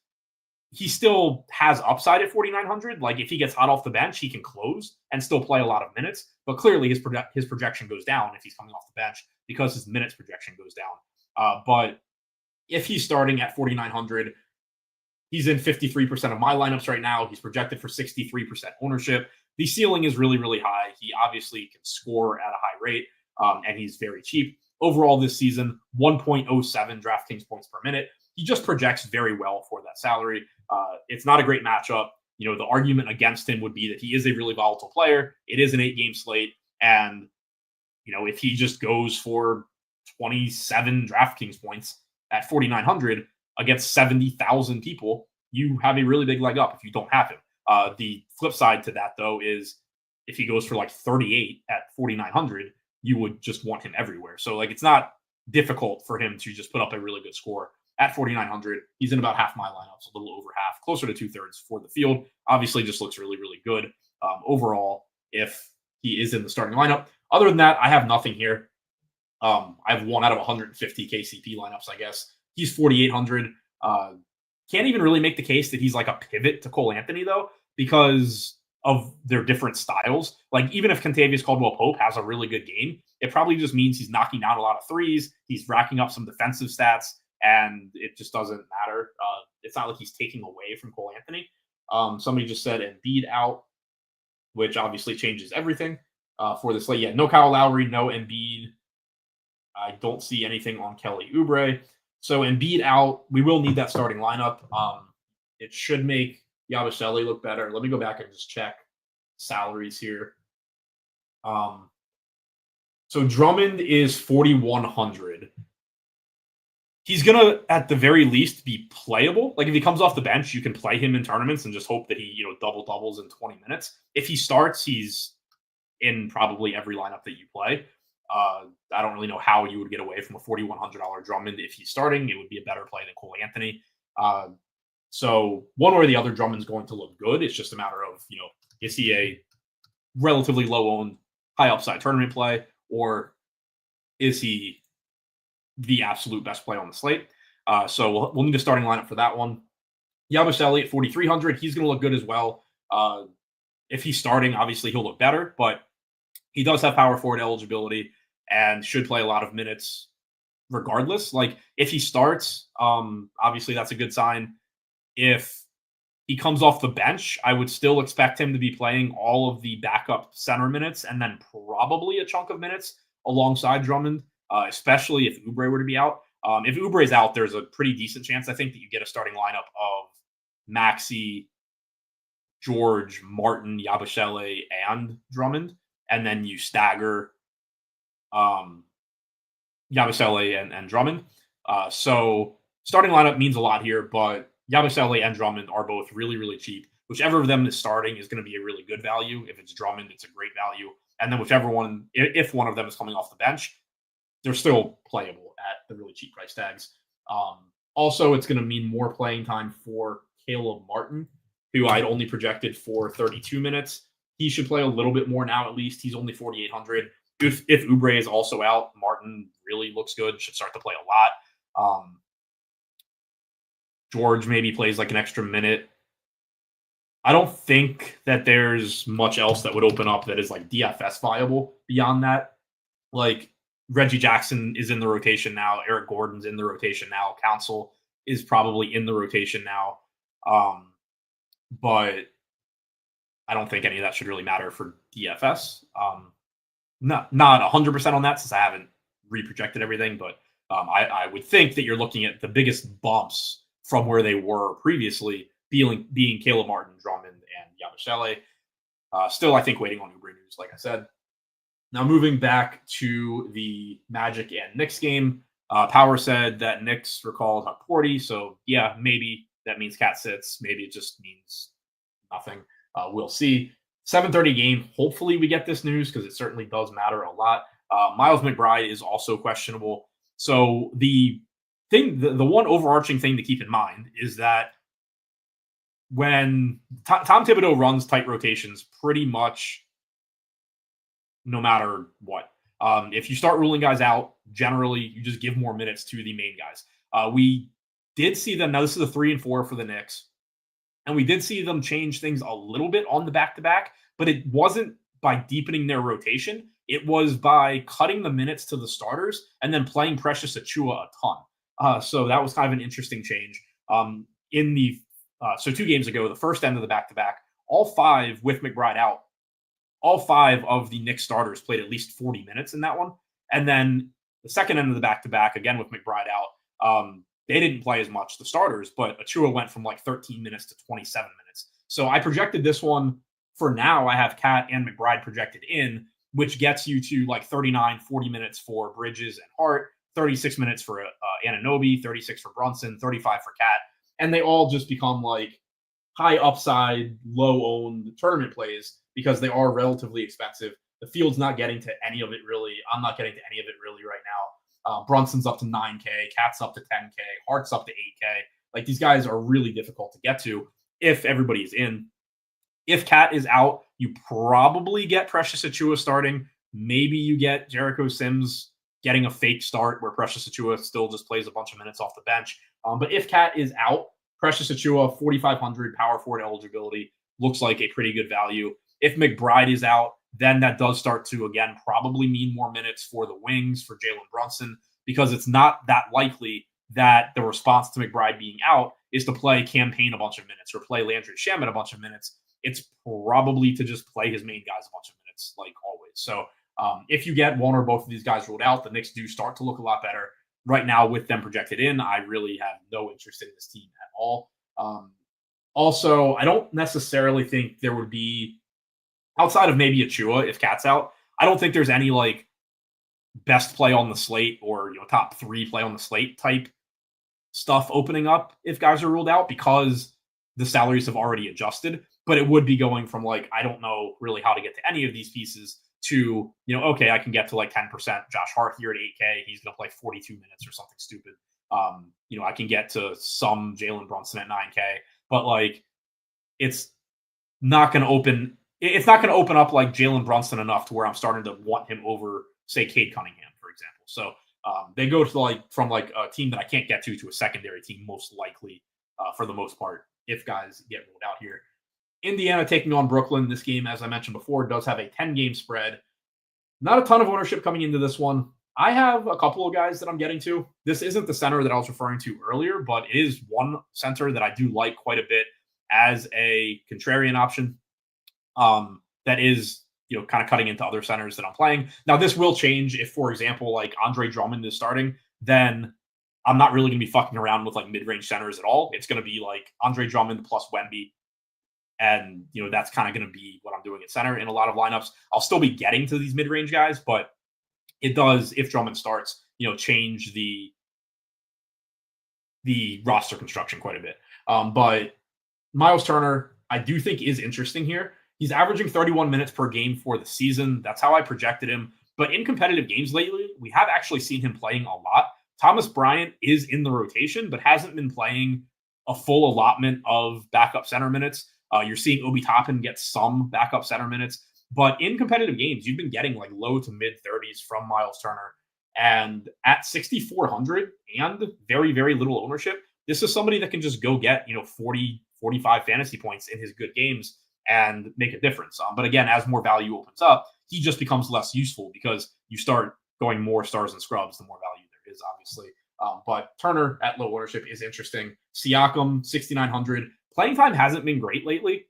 he still has upside at 4,900. If he gets hot off the bench, he can close and still play a lot of minutes. But clearly his projection goes down if he's coming off the bench because his minutes projection goes down. But if he's starting at 4,900, he's in 53% of my lineups right now. He's projected for 63% ownership. The ceiling is really, really high. He obviously can score at a high rate, and he's very cheap. Overall this season, 1.07 DraftKings points per minute. He just projects very well for that salary. It's not a great matchup. The argument against him would be that he is a really volatile player. It is an 8-game slate. And, if he just goes for 27 DraftKings points at 4,900 against 70,000 people, you have a really big leg up if you don't have him. The flip side to that, though, is if he goes for 38 at 4,900, you would just want him everywhere. So it's not difficult for him to just put up a really good score at 4,900. He's in about half my lineups, a little over half, closer to 2/3 for the field. Obviously, just looks really, really good overall if he is in the starting lineup. Other than that, I have nothing here. I have 1 out of 150 KCP lineups, I guess. He's 4,800. Can't even really make the case that he's a pivot to Cole Anthony, though, because of their different styles. Even if Kentavious Caldwell-Pope has a really good game, it probably just means he's knocking down a lot of threes. He's racking up some defensive stats, and it just doesn't matter. It's not like he's taking away from Cole Anthony. Somebody just said Embiid out, which obviously changes everything for this slate. Yeah, no Kyle Lowry, no Embiid. I don't see anything on Kelly Oubre. So Embiid out. We will need that starting lineup. It should make Yabusele look better. Let me go back and just check salaries here. So Drummond is 4,100. He's going to, at the very least, be playable. If he comes off the bench, you can play him in tournaments and just hope that he, double-doubles in 20 minutes. If he starts, he's in probably every lineup that you play. I don't really know how you would get away from a $4,100 Drummond. If he's starting, it would be a better play than Cole Anthony. So one or the other, Drummond's going to look good. It's just a matter of, is he a relatively low-owned, high-upside tournament play, or is he the absolute best play on the slate? So we'll need a starting lineup for that one. Yabusele at 4,300. He's going to look good as well. If he's starting, obviously he'll look better, but he does have power forward eligibility and should play a lot of minutes regardless. If he starts, obviously that's a good sign. If he comes off the bench, I would still expect him to be playing all of the backup center minutes and then probably a chunk of minutes alongside Drummond, especially if Oubre were to be out. If Oubre's out, there's a pretty decent chance, I think, that you get a starting lineup of Maxey, George, Martin, Yabusele, and Drummond, and then you stagger Yabusele and Drummond. So starting lineup means a lot here, but Yabusele and Drummond are both really, really cheap. Whichever of them is starting is going to be a really good value. If it's Drummond, it's a great value. And then whichever one, if one of them is coming off the bench, they're still playable at the really cheap price tags. Also, it's going to mean more playing time for Caleb Martin, who I'd only projected for 32 minutes. He should play a little bit more now, at least. He's only 4,800. If Oubre is also out, Martin really looks good, should start to play a lot. George maybe plays like an extra minute. I don't think that there's much else that would open up that is like DFS viable beyond that. Like Reggie Jackson is in the rotation now. Eric Gordon's in the rotation now. Council is probably in the rotation now. But I don't think any of that should really matter for DFS. Not 100% on that since I haven't reprojected everything, but I would think that you're looking at the biggest bumps from where they were previously being Caleb Martin, Drummond, and Yabusele. Still, I think waiting on Oubre news, like I said. Now moving back to the Magic and Knicks game, Power said that Knicks recalled Porty, so yeah, maybe that means Cat sits. Maybe it just means nothing. We'll see. 7:30 game. Hopefully we get this news because it certainly does matter a lot. Miles McBride is also questionable. So the one overarching thing to keep in mind is that when Tom Thibodeau runs tight rotations pretty much no matter what. If you start ruling guys out, generally you just give more minutes to the main guys. We did see them. Now this is a 3 and 4 for the Knicks. And we did see them change things a little bit on the back-to-back, but it wasn't by deepening their rotation. It was by cutting the minutes to the starters and then playing Precious Achiuwa a ton. So that was kind of an interesting change. So 2 games ago, the first end of the back-to-back, all 5 with McBride out, all 5 of the Knicks starters played at least 40 minutes in that one. And then the second end of the back-to-back, again with McBride out, they didn't play as much, the starters, but Achiuwa went from like 13 minutes to 27 minutes. So I projected this one for now. I have Cat and McBride projected in, which gets you to like 39, 40 minutes for Bridges and Hart, 36 minutes for Anunoby, 36 for Brunson, 35 for Cat. And they all just become like high upside, low owned tournament plays because they are relatively expensive. The field's not getting to any of it really. I'm not getting to any of it really right now. Brunson's up to 9K, Cat's up to 10K, Hart's up to 8K. Like these guys are really difficult to get to if everybody's in. If Cat is out, you probably get Precious Achiuwa starting. Maybe you get Jericho Sims getting a fake start where Precious Achiuwa still just plays a bunch of minutes off the bench. But if Cat is out, Precious Achiuwa, 4,500 power forward eligibility, looks like a pretty good value. If McBride is out, then that does start to, again, probably mean more minutes for the wings for Jalen Brunson because it's not that likely that the response to McBride being out is to play Campaign a bunch of minutes or play Landry Shamet a bunch of minutes. It's probably to just play his main guys a bunch of minutes, like always. So if you get one or both of these guys ruled out, the Knicks do start to look a lot better. Right now, with them projected in, I really have no interest in this team at all. Also, I don't necessarily think there would be, outside of maybe Achiuwa, if Cat's out, I don't think there's any like best play on the slate or top 3 play on the slate type stuff opening up if guys are ruled out because the salaries have already adjusted. But it would be going from like, I don't know really how to get to any of these pieces to, okay, I can get to like 10% Josh Hart here at 8K. He's going to play 42 minutes or something stupid. I can get to some Jalen Brunson at 9K, but like it's not going to open up like Jalen Brunson enough to where I'm starting to want him over, say, Cade Cunningham, for example. So they go to from a team that I can't get to a secondary team, most likely for the most part, if guys get ruled out here. Indiana taking on Brooklyn. This game, as I mentioned before, does have a 10-game spread. Not a ton of ownership coming into this one. I have a couple of guys that I'm getting to. This isn't the center that I was referring to earlier, but it is one center that I do like quite a bit. as a contrarian option. That is, kind of cutting into other centers that I'm playing. Now, this will change if, for example, like Andre Drummond is starting, then I'm not really going to be fucking around with like mid-range centers at all. It's going to be like Andre Drummond plus Wemby. And, that's kind of going to be what I'm doing at center in a lot of lineups. I'll still be getting to these mid-range guys, but it does, if Drummond starts, change the roster construction quite a bit. But Miles Turner, I do think is interesting here. He's averaging 31 minutes per game for the season. That's how I projected him. But in competitive games lately, we have actually seen him playing a lot. Thomas Bryant is in the rotation, but hasn't been playing a full allotment of backup center minutes. You're seeing Obi Toppin get some backup center minutes. But in competitive games, you've been getting like low to mid 30s from Miles Turner. And at 6,400 and very, very little ownership, this is somebody that can just go get, 40, 45 fantasy points in his good games and make a difference. But again, as more value opens up, he just becomes less useful because you start going more stars and scrubs, the more value there is, obviously. But Turner at low ownership is interesting. Siakam, 6,900. Playing time hasn't been great lately.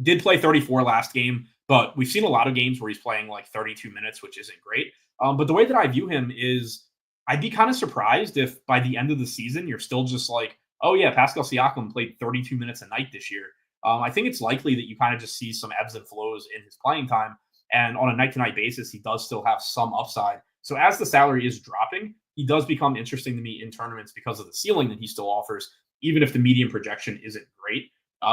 Did play 34 last game, but we've seen a lot of games where he's playing like 32 minutes, which isn't great. But the way that I view him is I'd be kind of surprised if by the end of the season, you're still just like, oh yeah, Pascal Siakam played 32 minutes a night this year. I think it's likely that you kind of just see some ebbs and flows in his playing time. And on a night-to-night basis, he does still have some upside. So as the salary is dropping, he does become interesting to me in tournaments because of the ceiling that he still offers, even if the median projection isn't great.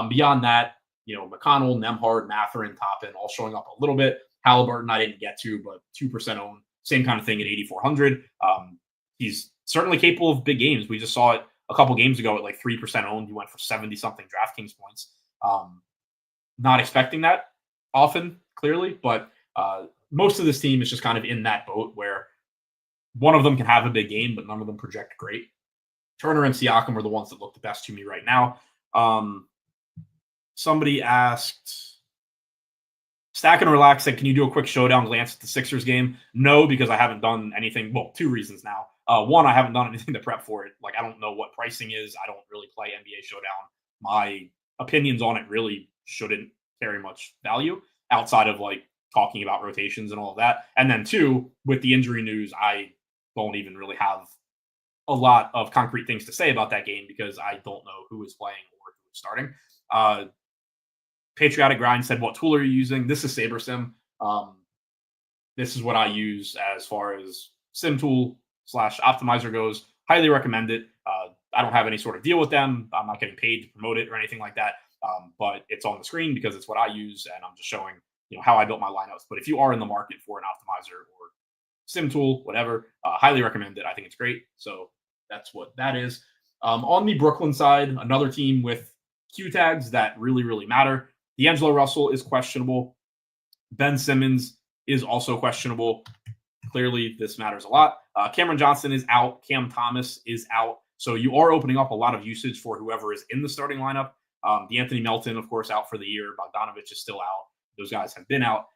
Beyond that, McConnell, Nembhard, Mathurin, Toppin all showing up a little bit. Halliburton I didn't get to, but 2% owned. Same kind of thing at 8,400. He's certainly capable of big games. We just saw it a couple games ago at like 3% owned. He went for 70-something DraftKings points. Not expecting that often, clearly, but most of this team is just kind of in that boat where one of them can have a big game, but none of them project great. Turner and Siakam are the ones that look the best to me right now. Somebody asked, Stack and Relax said, can you do a quick showdown glance at the Sixers game? No, because I haven't done anything. Well, two reasons now. One, I haven't done anything to prep for it. Like, I don't know what pricing is. I don't really play NBA Showdown. My opinions on it really shouldn't carry much value outside of like talking about rotations and all of that. And then two, with the injury news, I don't even really have a lot of concrete things to say about that game because I don't know who is playing or who is starting. Patriotic Grind said, what tool are you using? This is SaberSim. This is what I use as far as sim tool / optimizer goes. Highly recommend it. I don't have any sort of deal with them. I'm not getting paid to promote it or anything like that. But it's on the screen because it's what I use, and I'm just showing how I built my lineups. But if you are in the market for an optimizer or sim tool, whatever, highly recommend it. I think it's great. So that's what that is. On the Brooklyn side, another team with Q tags that really, really matter. D'Angelo Russell is questionable. Ben Simmons is also questionable. Clearly, this matters a lot. Cameron Johnson is out. Cam Thomas is out. So you are opening up a lot of usage for whoever is in the starting lineup. D'Anthony Melton, of course, out for the year. Bogdanovich is still out. Those guys have been out.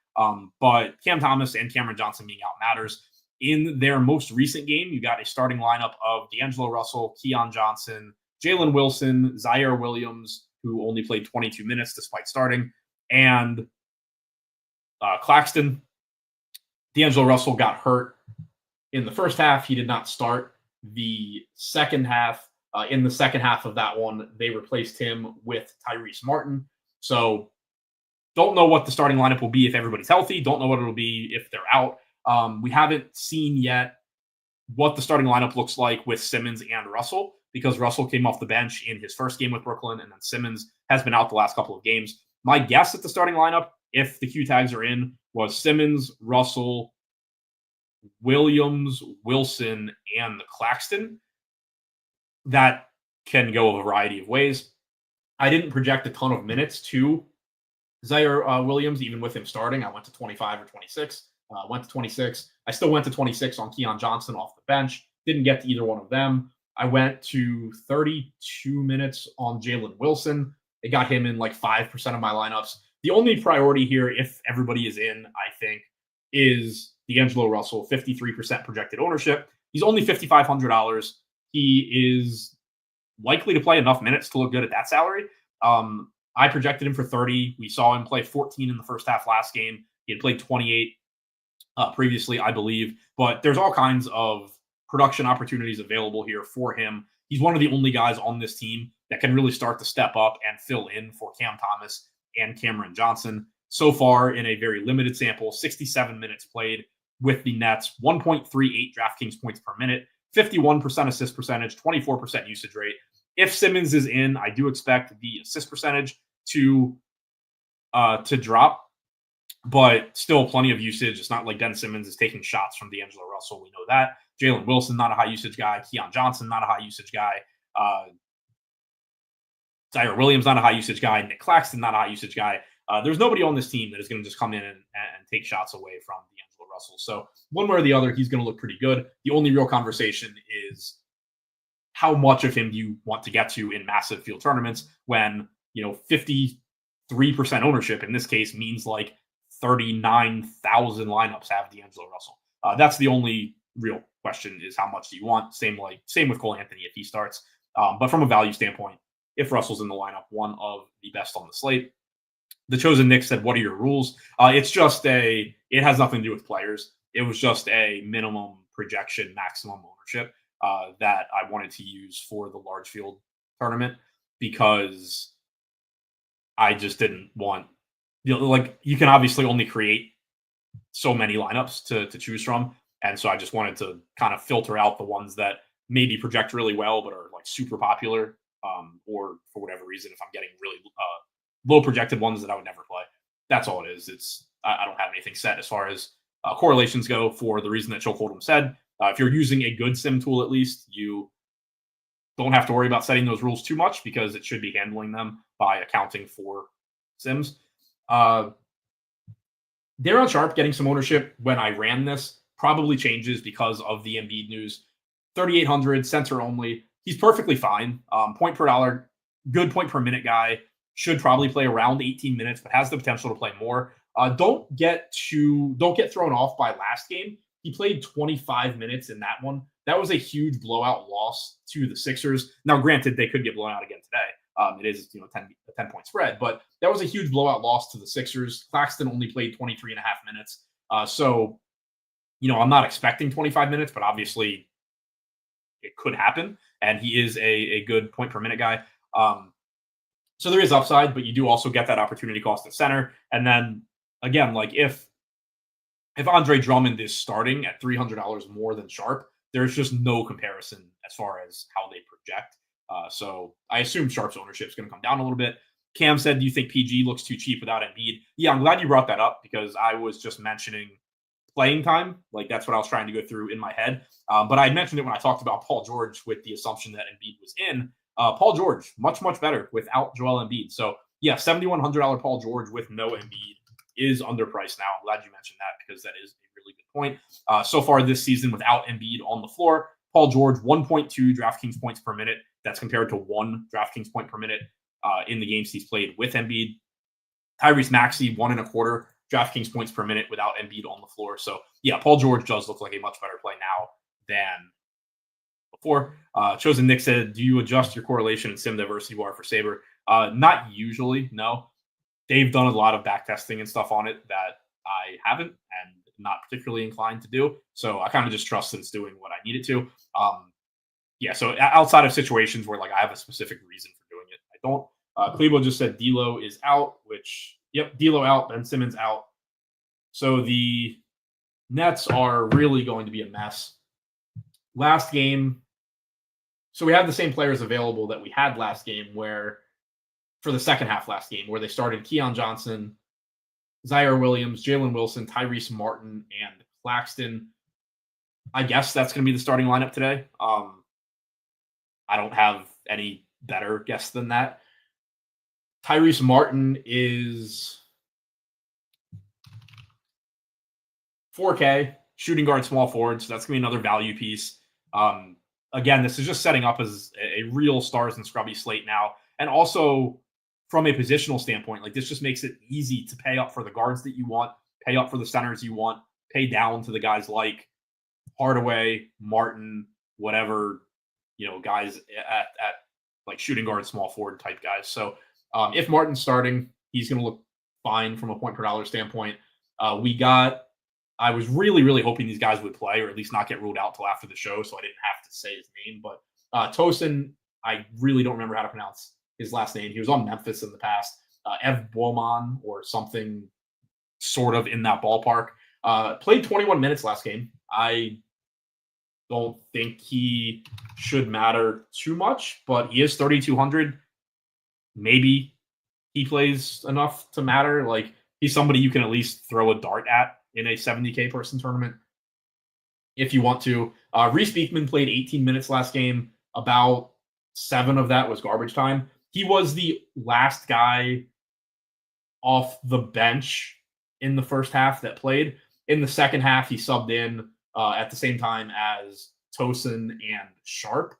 But Cam Thomas and Cameron Johnson being out matters. In their most recent game, you got a starting lineup of D'Angelo Russell, Keon Johnson, Jalen Wilson, Zaire Williams, who only played 22 minutes despite starting, and Claxton. D'Angelo Russell got hurt in the first half. He did not start the second half. In the second half of that one, they replaced him with Tyrese Martin. So don't know what the starting lineup will be if everybody's healthy. Don't know what it'll be if they're out. We haven't seen yet what the starting lineup looks like with Simmons and Russell because Russell came off the bench in his first game with Brooklyn, and then Simmons has been out the last couple of games. My guess at the starting lineup, if the Q tags are in, was Simmons, Russell, Williams, Wilson, and Claxton. That can go a variety of ways. I didn't project a ton of minutes to Zaire Williams, even with him starting. I went to 25 or 26. Went to 26. I still went to 26 on Keon Johnson off the bench. Didn't get to either one of them. I went to 32 minutes on Jalen Wilson. It got him in like 5% of my lineups. The only priority here, if everybody is in, I think, is D'Angelo Russell, 53% projected ownership. He's only $5,500. He is likely to play enough minutes to look good at that salary. I projected him for 30. We saw him play 14 in the first half last game. He had played 28 previously, I believe. But there's all kinds of production opportunities available here for him. He's one of the only guys on this team that can really start to step up and fill in for Cam Thomas and Cameron Johnson. So far, in a very limited sample, 67 minutes played with the Nets, 1.38 DraftKings points per minute, 51% assist percentage, 24% usage rate. If Simmons is in, I do expect the assist percentage to drop, but still plenty of usage. It's not like Ben Simmons is taking shots from D'Angelo Russell. We know that. Jalen Wilson, not a high usage guy. Keon Johnson, not a high usage guy. Zaire Williams, not a high usage guy. Nick Claxton, not a high usage guy. There's nobody on this team that is going to just come in and take shots away from D'Angelo Russell. So one way or the other, he's going to look pretty good. The only real conversation is how much of him do you want to get to in massive field tournaments when, 53% ownership in this case means like 39,000 lineups have D'Angelo Russell. That's the only real question is how much do you want? Same with Cole Anthony if he starts. But from a value standpoint, if Russell's in the lineup, one of the best on the slate. The Chosen Knicks said, what are your rules? It has nothing to do with players. It was just a minimum projection, maximum ownership that I wanted to use for the large field tournament because I just didn't want, you can obviously only create so many lineups to choose from. And so I just wanted to kind of filter out the ones that maybe project really well, but are like super popular, or for whatever reason, if I'm getting really low projected ones that I would never play. That's all it is. I don't have anything set as far as correlations go for the reason that Choke Hold'em said. If you're using a good sim tool, at least you don't have to worry about setting those rules too much because it should be handling them by accounting for sims. Daron Sharp getting some ownership when I ran this probably changes because of the Embiid news. 3,800 center only. He's perfectly fine. Point per dollar, good point per minute guy. Should probably play around 18 minutes, but has the potential to play more. Don't get thrown off by last game. He played 25 minutes in that one. That was a huge blowout loss to the Sixers. Now, granted, they could get blown out again today. It is a 10-point spread, but that was a huge blowout loss to the Sixers. Claxton only played 23 and a half minutes. So, I'm not expecting 25 minutes, but obviously it could happen. And he is a good point per minute guy. So there is upside, but you do also get that opportunity cost at center. And then again, like if Andre Drummond is starting at $300 more than Sharp, there's just no comparison as far as how they project. So I assume Sharp's ownership is going to come down a little bit. Cam said, do you think PG looks too cheap without Embiid? Yeah, I'm glad you brought that up because I was just mentioning playing time. Like that's what I was trying to go through in my head. But I had mentioned it when I talked about Paul George with the assumption that Embiid was in. Paul George, much, much better without Joel Embiid. So yeah, $7,100 Paul George with no Embiid is underpriced now. I'm glad you mentioned that because that is a really good point. So far this season without Embiid on the floor, Paul George, 1.2 DraftKings points per minute. That's compared to 1 DraftKings point per minute in the games he's played with Embiid. Tyrese Maxey, 1.25 DraftKings points per minute without Embiid on the floor. So yeah, Paul George does look like a much better play now than before. Chosen Nick said, do you adjust your correlation and sim diversity bar for Saber? Not usually, no. They've done a lot of back testing and stuff on it that I haven't and not particularly inclined to do. So I kind of just trust that it's doing what I need it to. So outside of situations where like I have a specific reason for doing it, I don't. Clebo just said D'Lo is out, D'Lo out, Ben Simmons out. So the Nets are really going to be a mess. Last game, so we have the same players available that we had last game for the second half last game, where they started Keon Johnson, Zaire Williams, Jalen Wilson, Tyrese Martin, and Claxton. I guess that's going to be the starting lineup today. I don't have any better guess than that. Tyrese Martin is 4K, shooting guard, small forward, so that's going to be another value piece. Again, this is just setting up as a real stars and scrubby slate now. And also from a positional standpoint, like this just makes it easy to pay up for the guards that you want, pay up for the centers you want, pay down to the guys like Hardaway, Martin, whatever, guys at like shooting guard, small forward type guys. So If Martin's starting, he's going to look fine from a point per dollar standpoint. I was really, really hoping these guys would play or at least not get ruled out till after the show, so I didn't have to say his name. But Tosin, I really don't remember how to pronounce his last name. He was on Memphis in the past. Ev Boman or something sort of in that ballpark. Played 21 minutes last game. I don't think he should matter too much, but he is 3,200. Maybe he plays enough to matter. Like, he's somebody you can at least throw a dart at in a 70K person tournament if you want to. Reese Beekman played 18 minutes last game. About 7 of that was garbage time. He was the last guy off the bench in the first half that played. In the second half, he subbed in at the same time as Tosin and Sharp.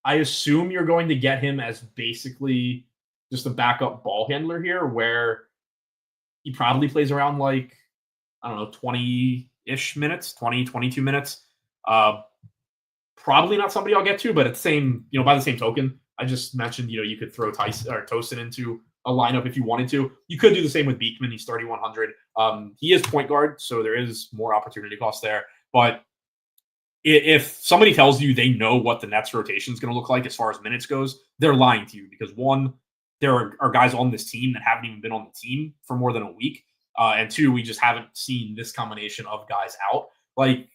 I assume you're going to get him as basically just a backup ball handler here, where he probably plays around 20-ish minutes, 20, 22 minutes. Probably not somebody I'll get to, but at the same, by the same token, I just mentioned, you could throw Tosin into a lineup if you wanted to. You could do the same with Beekman. He's 3,100. He is point guard, so there is more opportunity cost there. But if somebody tells you they know what the Nets rotation is going to look like as far as minutes goes, they're lying to you, because one, there are guys on this team that haven't even been on the team for more than a week. And two, we just haven't seen this combination of guys out. Like,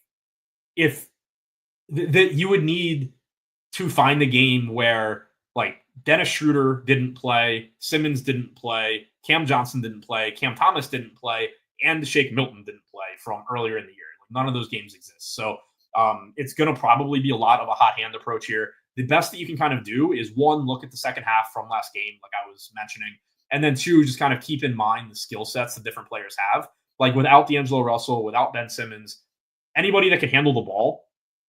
if that you would need to find a game where Dennis Schroeder didn't play, Simmons didn't play, Cam Johnson didn't play, Cam Thomas didn't play, and Shake Milton didn't play from earlier in the year. None of those games exist. So it's going to probably be a lot of a hot hand approach here. The best that you can kind of do is, one, look at the second half from last game, like I was mentioning, and then two, just kind of keep in mind the skill sets that different players have. Like, without D'Angelo Russell, without Ben Simmons, anybody that can handle the ball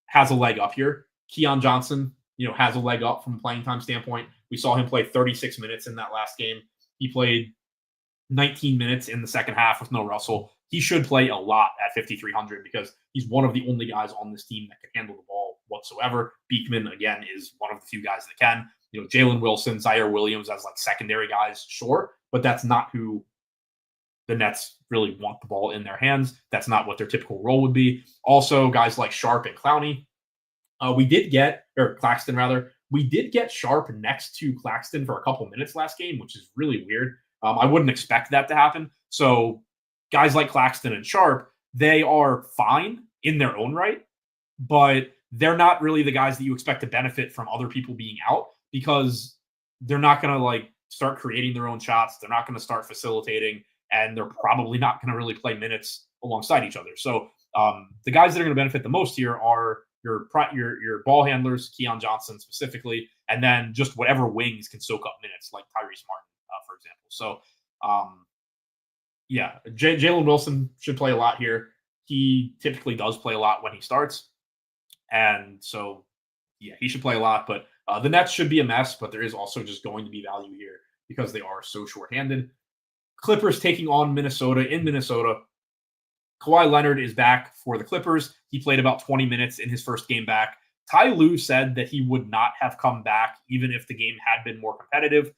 has a leg up here. Keon Johnson, has a leg up from a playing time standpoint. We saw him play 36 minutes in that last game. He played 19 minutes in the second half with no Russell. He should play a lot at 5,300 because he's one of the only guys on this team that can handle the ball whatsoever. Beekman, again, is one of the few guys that can. Jalen Wilson, Zaire Williams as secondary guys, sure, but that's not who the Nets really want the ball in their hands. That's not what their typical role would be. Also, guys like Sharp and Clowney. Claxton rather. We did get Sharp next to Claxton for a couple minutes last game, which is really weird. I wouldn't expect that to happen. So guys like Claxton and Sharp, they are fine in their own right, but they're not really the guys that you expect to benefit from other people being out, because they're not going to start creating their own shots. They're not going to start facilitating, and they're probably not going to really play minutes alongside each other. So the guys that are going to benefit the most here are your ball handlers, Keon Johnson specifically, and then just whatever wings can soak up minutes, like Tyrese Martin, for example. So, Jalen Wilson should play a lot here. He typically does play a lot when he starts, and so, he should play a lot. But the Nets should be a mess, but there is also just going to be value here because they are so shorthanded. Clippers taking on Minnesota in Minnesota. Kawhi Leonard is back for the Clippers. He played about 20 minutes in his first game back. Ty Lue said that he would not have come back even if the game had been more competitive.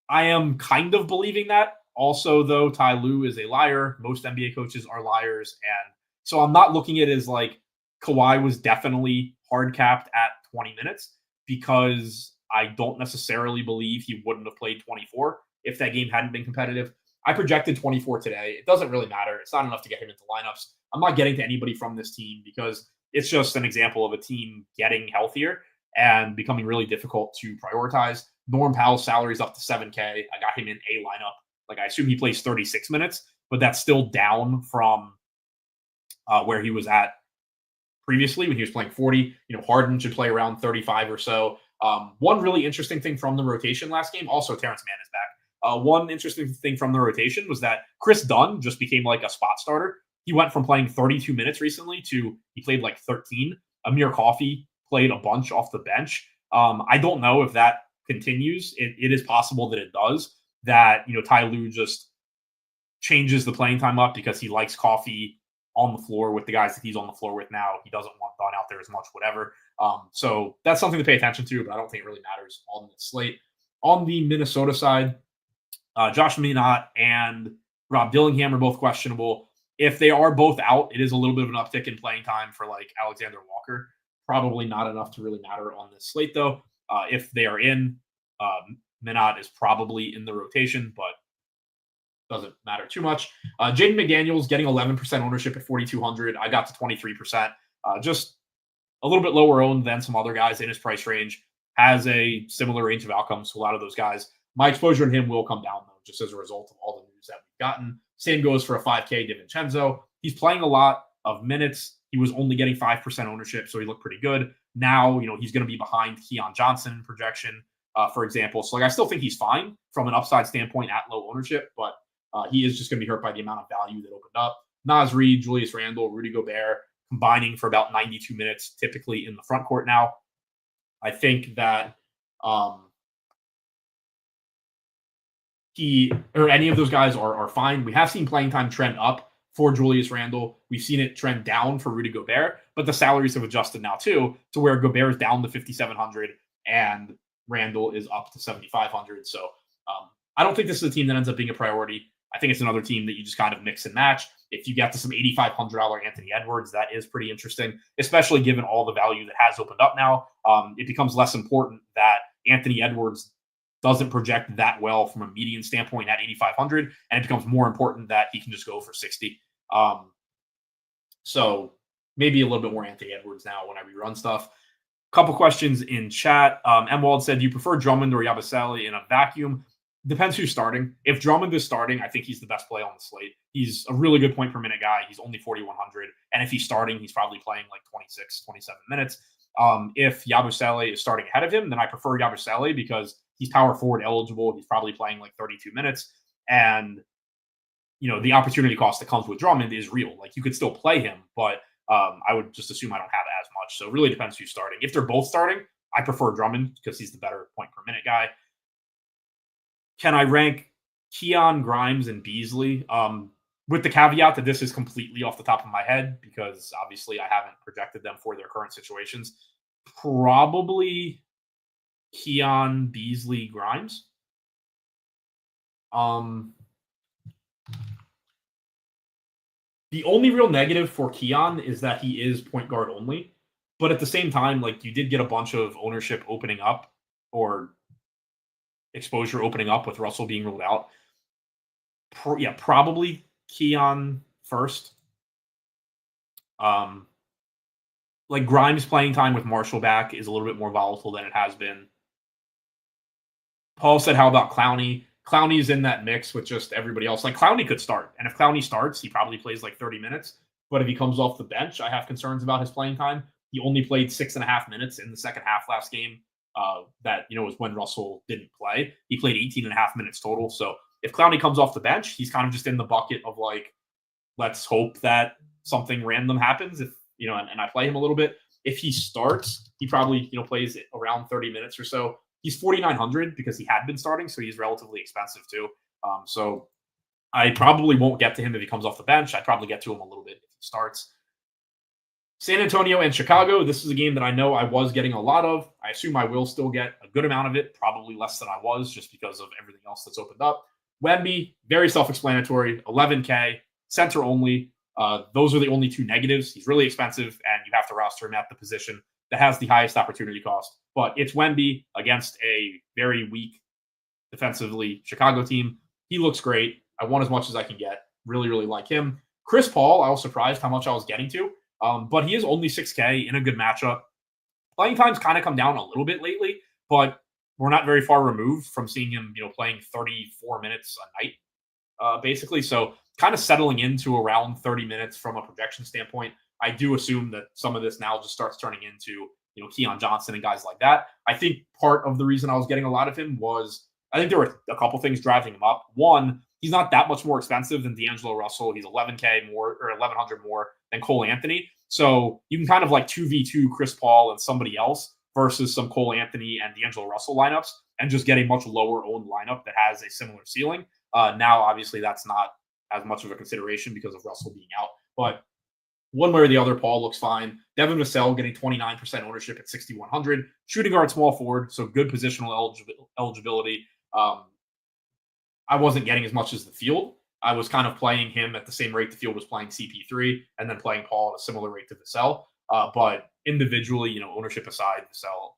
I am kind of believing that. Also, though, Ty Lue is a liar. Most NBA coaches are liars. And so I'm not looking at it as Kawhi was definitely hard capped at 20 minutes, because I don't necessarily believe he wouldn't have played 24 if that game hadn't been competitive. I projected 24 today. It doesn't really matter. It's not enough to get him into lineups. I'm not getting to anybody from this team because it's just an example of a team getting healthier and becoming really difficult to prioritize. Norm Powell's salary is up to 7K. I got him in a lineup. I assume he plays 36 minutes, but that's still down from where he was at previously when he was playing 40. Harden should play around 35 or so. One really interesting thing from the rotation last game, also Terrence Mann is back. One interesting thing from the rotation was that Chris Dunn just became a spot starter. He went from playing 32 minutes recently to he played 13. Amir Coffey played a bunch off the bench. I don't know if that continues. It is possible that it does. That Ty Lue just changes the playing time up because he likes Coffey on the floor with the guys that he's on the floor with now. He doesn't want Dunn out there as much, whatever. So that's something to pay attention to, but I don't think it really matters on the slate. On the Minnesota side, Josh Minott and Rob Dillingham are both questionable. If they are both out, it is a little bit of an uptick in playing time for like Alexander Walker. Probably not enough to really matter on this slate, though. If they are in, Minott is probably in the rotation, but doesn't matter too much. Jaden McDaniels getting 11% ownership at 4,200. I got to 23%. Just a little bit lower owned than some other guys in his price range. Has a similar range of outcomes to a lot of those guys. My exposure to him will come down, though, just as a result of all the news that we've gotten. Same goes for a 5K DiVincenzo. He's playing a lot of minutes. He was only getting 5% ownership, so he looked pretty good. Now, he's going to be behind Keon Johnson in projection, for example. So, I still think he's fine from an upside standpoint at low ownership, but he is just going to be hurt by the amount of value that opened up. Naz Reid, Julius Randle, Rudy Gobert combining for about 92 minutes, typically in the front court now. I think that any of those guys are fine. We have seen playing time trend up for Julius Randle. We've seen it trend down for Rudy Gobert, but the salaries have adjusted now too, to where Gobert is down to 5,700 and Randle is up to 7,500. So I don't think this is a team that ends up being a priority. I think it's another team that you just kind of mix and match. If you get to some $8,500 Anthony Edwards, that is pretty interesting, especially given all the value that has opened up now. It becomes less important that Anthony Edwards doesn't project that well from a median standpoint at 8,500, and it becomes more important that he can just go for 60. So maybe a little bit more Anthony Edwards now when I rerun stuff. Couple questions in chat. Wald said, do you prefer Drummond or Yabusele in a vacuum? Depends who's starting. If Drummond is starting, I think he's the best play on the slate. He's a really good point per minute guy. He's only 4,100. And if he's starting, he's probably playing like 26, 27 minutes. If Yabusele is starting ahead of him, then I prefer Yabusele because he's power forward eligible. He's probably playing like 32 minutes. And, the opportunity cost that comes with Drummond is real. Like, you could still play him, but I would just assume I don't have as much. So it really depends who's starting. If they're both starting, I prefer Drummond because he's the better point per minute guy. Can I rank Keon, Grimes, and Beasley? With the caveat that this is completely off the top of my head, because obviously I haven't projected them for their current situations. Probably Keon, Beasley, Grimes. The only real negative for Keon is that he is point guard only. But at the same time, you did get a bunch of ownership opening up or exposure opening up with Russell being ruled out. Probably Keon first. Grimes playing time with Marshall back is a little bit more volatile than it has been. Paul said, how about Clowney? Clowney's in that mix with just everybody else. Clowney could start. And if Clowney starts, he probably plays 30 minutes. But if he comes off the bench, I have concerns about his playing time. He only played 6.5 minutes in the second half last game. That was when Russell didn't play. He played 18.5 minutes total. So if Clowney comes off the bench, he's kind of just in the bucket of let's hope that something random happens. If and I play him a little bit. If he starts, he probably plays around 30 minutes or so. He's 4,900 because he had been starting, so he's relatively expensive too. So I probably won't get to him if he comes off the bench. I'd probably get to him a little bit if he starts. San Antonio and Chicago. This is a game that I know I was getting a lot of. I assume I will still get a good amount of it, probably less than I was just because of everything else that's opened up. Wemby, very self-explanatory, 11K, center only. Those are the only two negatives. He's really expensive, and you have to roster him at the position that has the highest opportunity cost. But it's Wemby against a very weak defensively Chicago team. He looks great. I want as much as I can get. Really, really like him. Chris Paul, I was surprised how much I was getting to. But he is only 6K in a good matchup. Playing time's kind of come down a little bit lately, but we're not very far removed from seeing him, playing 34 minutes a night, basically. So kind of settling into around 30 minutes from a projection standpoint. I do assume that some of this now just starts turning into, Keon Johnson and guys like that. I think part of the reason I was getting a lot of him was I think there were a couple things driving him up. One, he's not that much more expensive than D'Angelo Russell. He's 11K more or 1,100 more than Cole Anthony. So you can kind of 2v2 Chris Paul and somebody else versus some Cole Anthony and D'Angelo Russell lineups and just get a much lower owned lineup that has a similar ceiling. Now, obviously, that's not as much of a consideration because of Russell being out. But One way or the other, Paul looks fine. Devin Vassell getting 29% ownership at 6,100. Shooting guard, small forward, so good positional eligibility. I wasn't getting as much as the field. I was kind of playing him at the same rate the field was playing CP3, and then playing Paul at a similar rate to Vassell. But individually, ownership aside, Vassell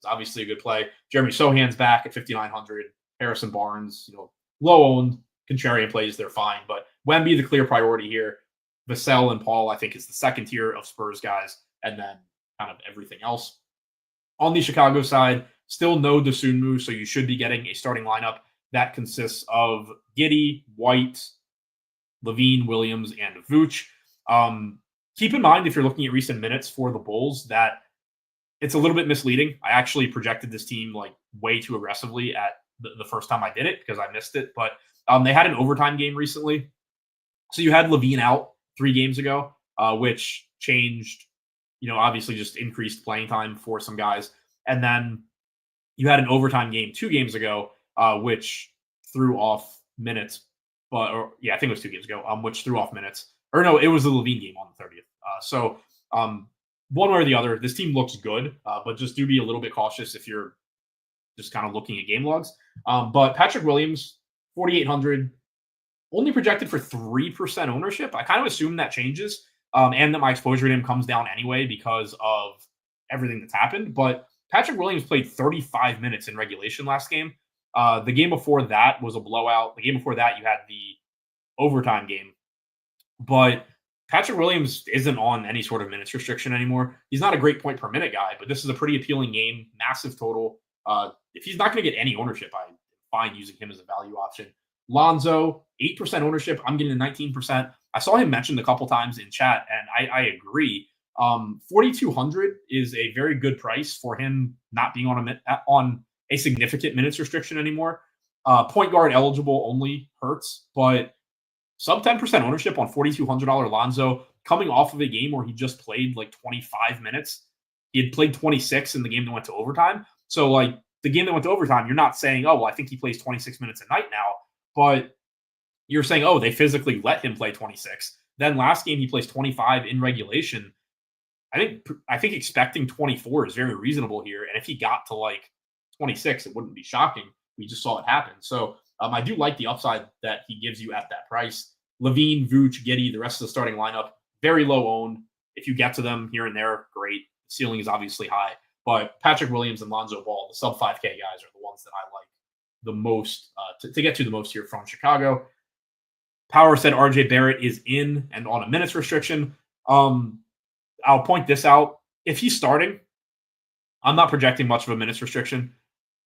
is obviously a good play. Jeremy Sohan's back at 5,900. Harrison Barnes, low owned. Contrarian plays, they're fine. But Wemby, the clear priority here. Vassell and Paul, I think, is the second tier of Spurs guys, and then kind of everything else. On the Chicago side, still no Dosunmu, so you should be getting a starting lineup that consists of Giddey, White, Levine, Williams, and Vooch. Keep in mind, if you're looking at recent minutes for the Bulls, that it's a little bit misleading. I actually projected this team way too aggressively at the first time I did it because I missed it. But they had an overtime game recently. So you had Levine out 3 games ago, which changed, obviously just increased playing time for some guys. And then you had an overtime game 2 games ago, which threw off minutes. I think it was 2 games ago, which threw off minutes. Or no, it was the Levine game on the 30th. So one way or the other, this team looks good, but just do be a little bit cautious if you're just kind of looking at game logs. But Patrick Williams, 4,800, only projected for 3% ownership. I kind of assume that changes and that my exposure to him comes down anyway because of everything that's happened. But Patrick Williams played 35 minutes in regulation last game. The game before that was a blowout. The game before that, you had the overtime game. But Patrick Williams isn't on any sort of minutes restriction anymore. He's not a great point per minute guy, but this is a pretty appealing game, massive total. If he's not going to get any ownership, I'm fine using him as a value option. Lonzo, 8% ownership. I'm getting 19%. I saw him mentioned a couple times in chat, and I agree. 4,200 is a very good price for him not being on a significant minutes restriction anymore. Point guard eligible only hurts, but sub 10% ownership on $4,200 Lonzo coming off of a game where he just played 25 minutes. He had played 26 in the game that went to overtime. So the game that went to overtime, you're not saying, oh, well, I think he plays 26 minutes a night now, but you're saying, oh, they physically let him play 26. Then last game he plays 25 in regulation. I think expecting 24 is very reasonable here. And if he got to 26, it wouldn't be shocking. We just saw it happen. So I do like the upside that he gives you at that price. Levine, Vooch, Giddey, the rest of the starting lineup, very low owned. If you get to them here and there, great. Ceiling is obviously high. But Patrick Williams and Lonzo Ball, the sub 5K guys, are the ones that I like the most to get to the most here from Chicago. Power said RJ Barrett is in and on a minutes restriction. I'll point this out. If he's starting, I'm not projecting much of a minutes restriction.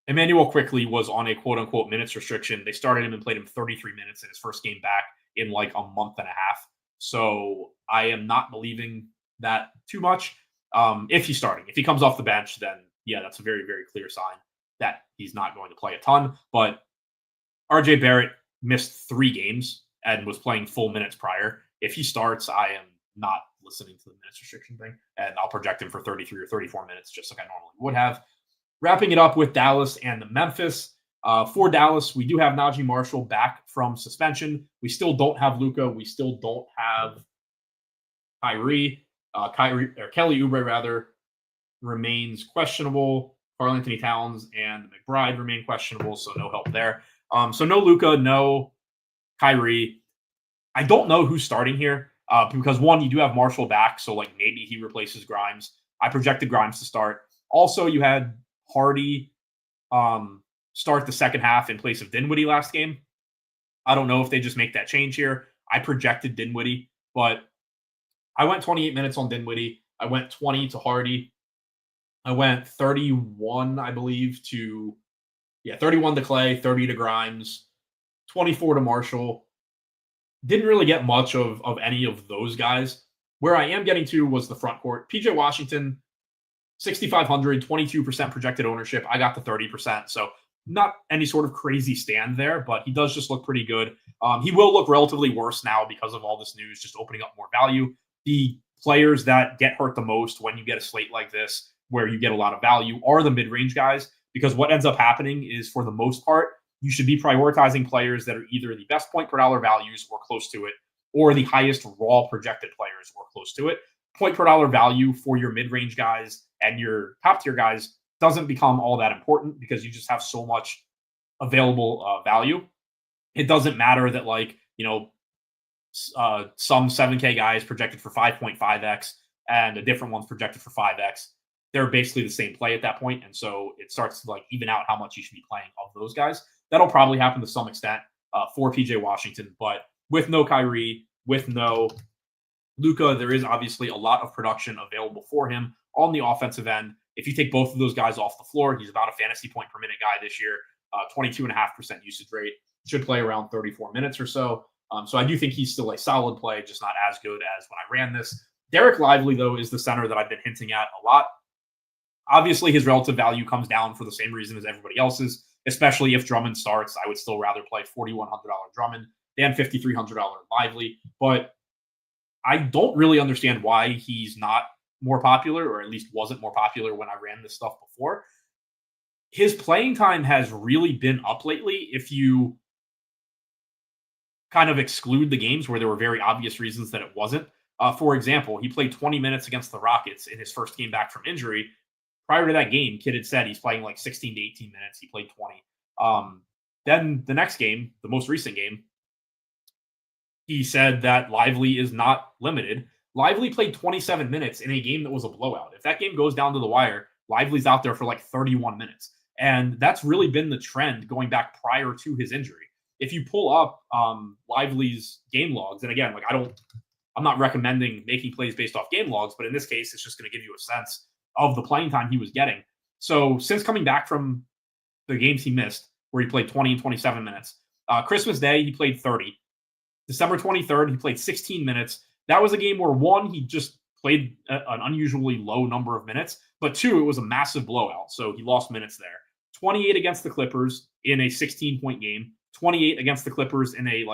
Emmanuel Quickley was on a quote-unquote minutes restriction. They started him and played him 33 minutes in his first game back in a month and a half. So I am not believing that too much. If he's starting. If he comes off the bench, then yeah, that's a very, very clear sign that he's not going to play a ton. But RJ Barrett missed 3 games and was playing full minutes prior. If he starts, I am not listening to the minutes restriction thing, and I'll project him for 33 or 34 minutes, just like I normally would have. Wrapping it up with Dallas and Memphis. For Dallas, we do have Najee Marshall back from suspension. We still don't have Luka. We still don't have Kelly Oubre remains questionable. Karl Anthony Towns and McBride remain questionable, so no help there. So no Luka, no Kyrie. I don't know who's starting here because one, you do have Marshall back, so maybe he replaces Grimes. I projected Grimes to start. Also, you had Hardy start the second half in place of Dinwiddie last game. I don't know if they just make that change here. I projected Dinwiddie, but I went 28 minutes on Dinwiddie. I went 20 to Hardy. I went 31, I believe, 31 to Clay, 30 to Grimes, 24 to Marshall. Didn't really get much of any of those guys. Where I am getting to was the front court. PJ Washington, 6,500, 22% projected ownership. I got the 30%. So not any sort of crazy stand there, but he does just look pretty good. He will look relatively worse now because of all this news, just opening up more value. The players that get hurt the most when you get a slate like this, where you get a lot of value, are the mid-range guys, because what ends up happening is, for the most part, you should be prioritizing players that are either the best point per dollar values or close to it, or the highest raw projected players or close to it. Point per dollar value for your mid-range guys and your top tier guys doesn't become all that important because you just have so much available value. It doesn't matter that some 7K guys projected for 5.5x and a different one's projected for 5x. They're basically the same play at that point. And so it starts to even out how much you should be playing of those guys. That'll probably happen to some extent for PJ Washington, but with no Kyrie, with no Luka, there is obviously a lot of production available for him on the offensive end. If you take both of those guys off the floor, he's about a fantasy point per minute guy this year, 22.5% usage rate, should play around 34 minutes or so. So I do think he's still a solid play, just not as good as when I ran this. Derek Lively, though, is the center that I've been hinting at a lot. Obviously, his relative value comes down for the same reason as everybody else's, especially if Drummond starts. I would still rather play $4,100 Drummond than $5,300 Lively. But I don't really understand why he's not more popular, or at least wasn't more popular when I ran this stuff before. His playing time has really been up lately if you kind of exclude the games where there were very obvious reasons that it wasn't. For example, he played 20 minutes against the Rockets in his first game back from injury. Prior to that game, Kid had said he's playing 16 to 18 minutes. He played 20. Then the next game, the most recent game, he said that Lively is not limited. Lively played 27 minutes in a game that was a blowout. If that game goes down to the wire, Lively's out there for 31 minutes. And that's really been the trend going back prior to his injury. If you pull up Lively's game logs, and again, I'm not recommending making plays based off game logs, but in this case, it's just going to give you a sense of the playing time he was getting. So since coming back from the games he missed, where he played 20 and 27 minutes, Christmas Day, he played 30. December 23rd, he played 16 minutes. That was a game where, one, he just played an unusually low number of minutes, but two, it was a massive blowout. So he lost minutes there. 28 against the Clippers in a 16-point game, 28 against the Clippers in a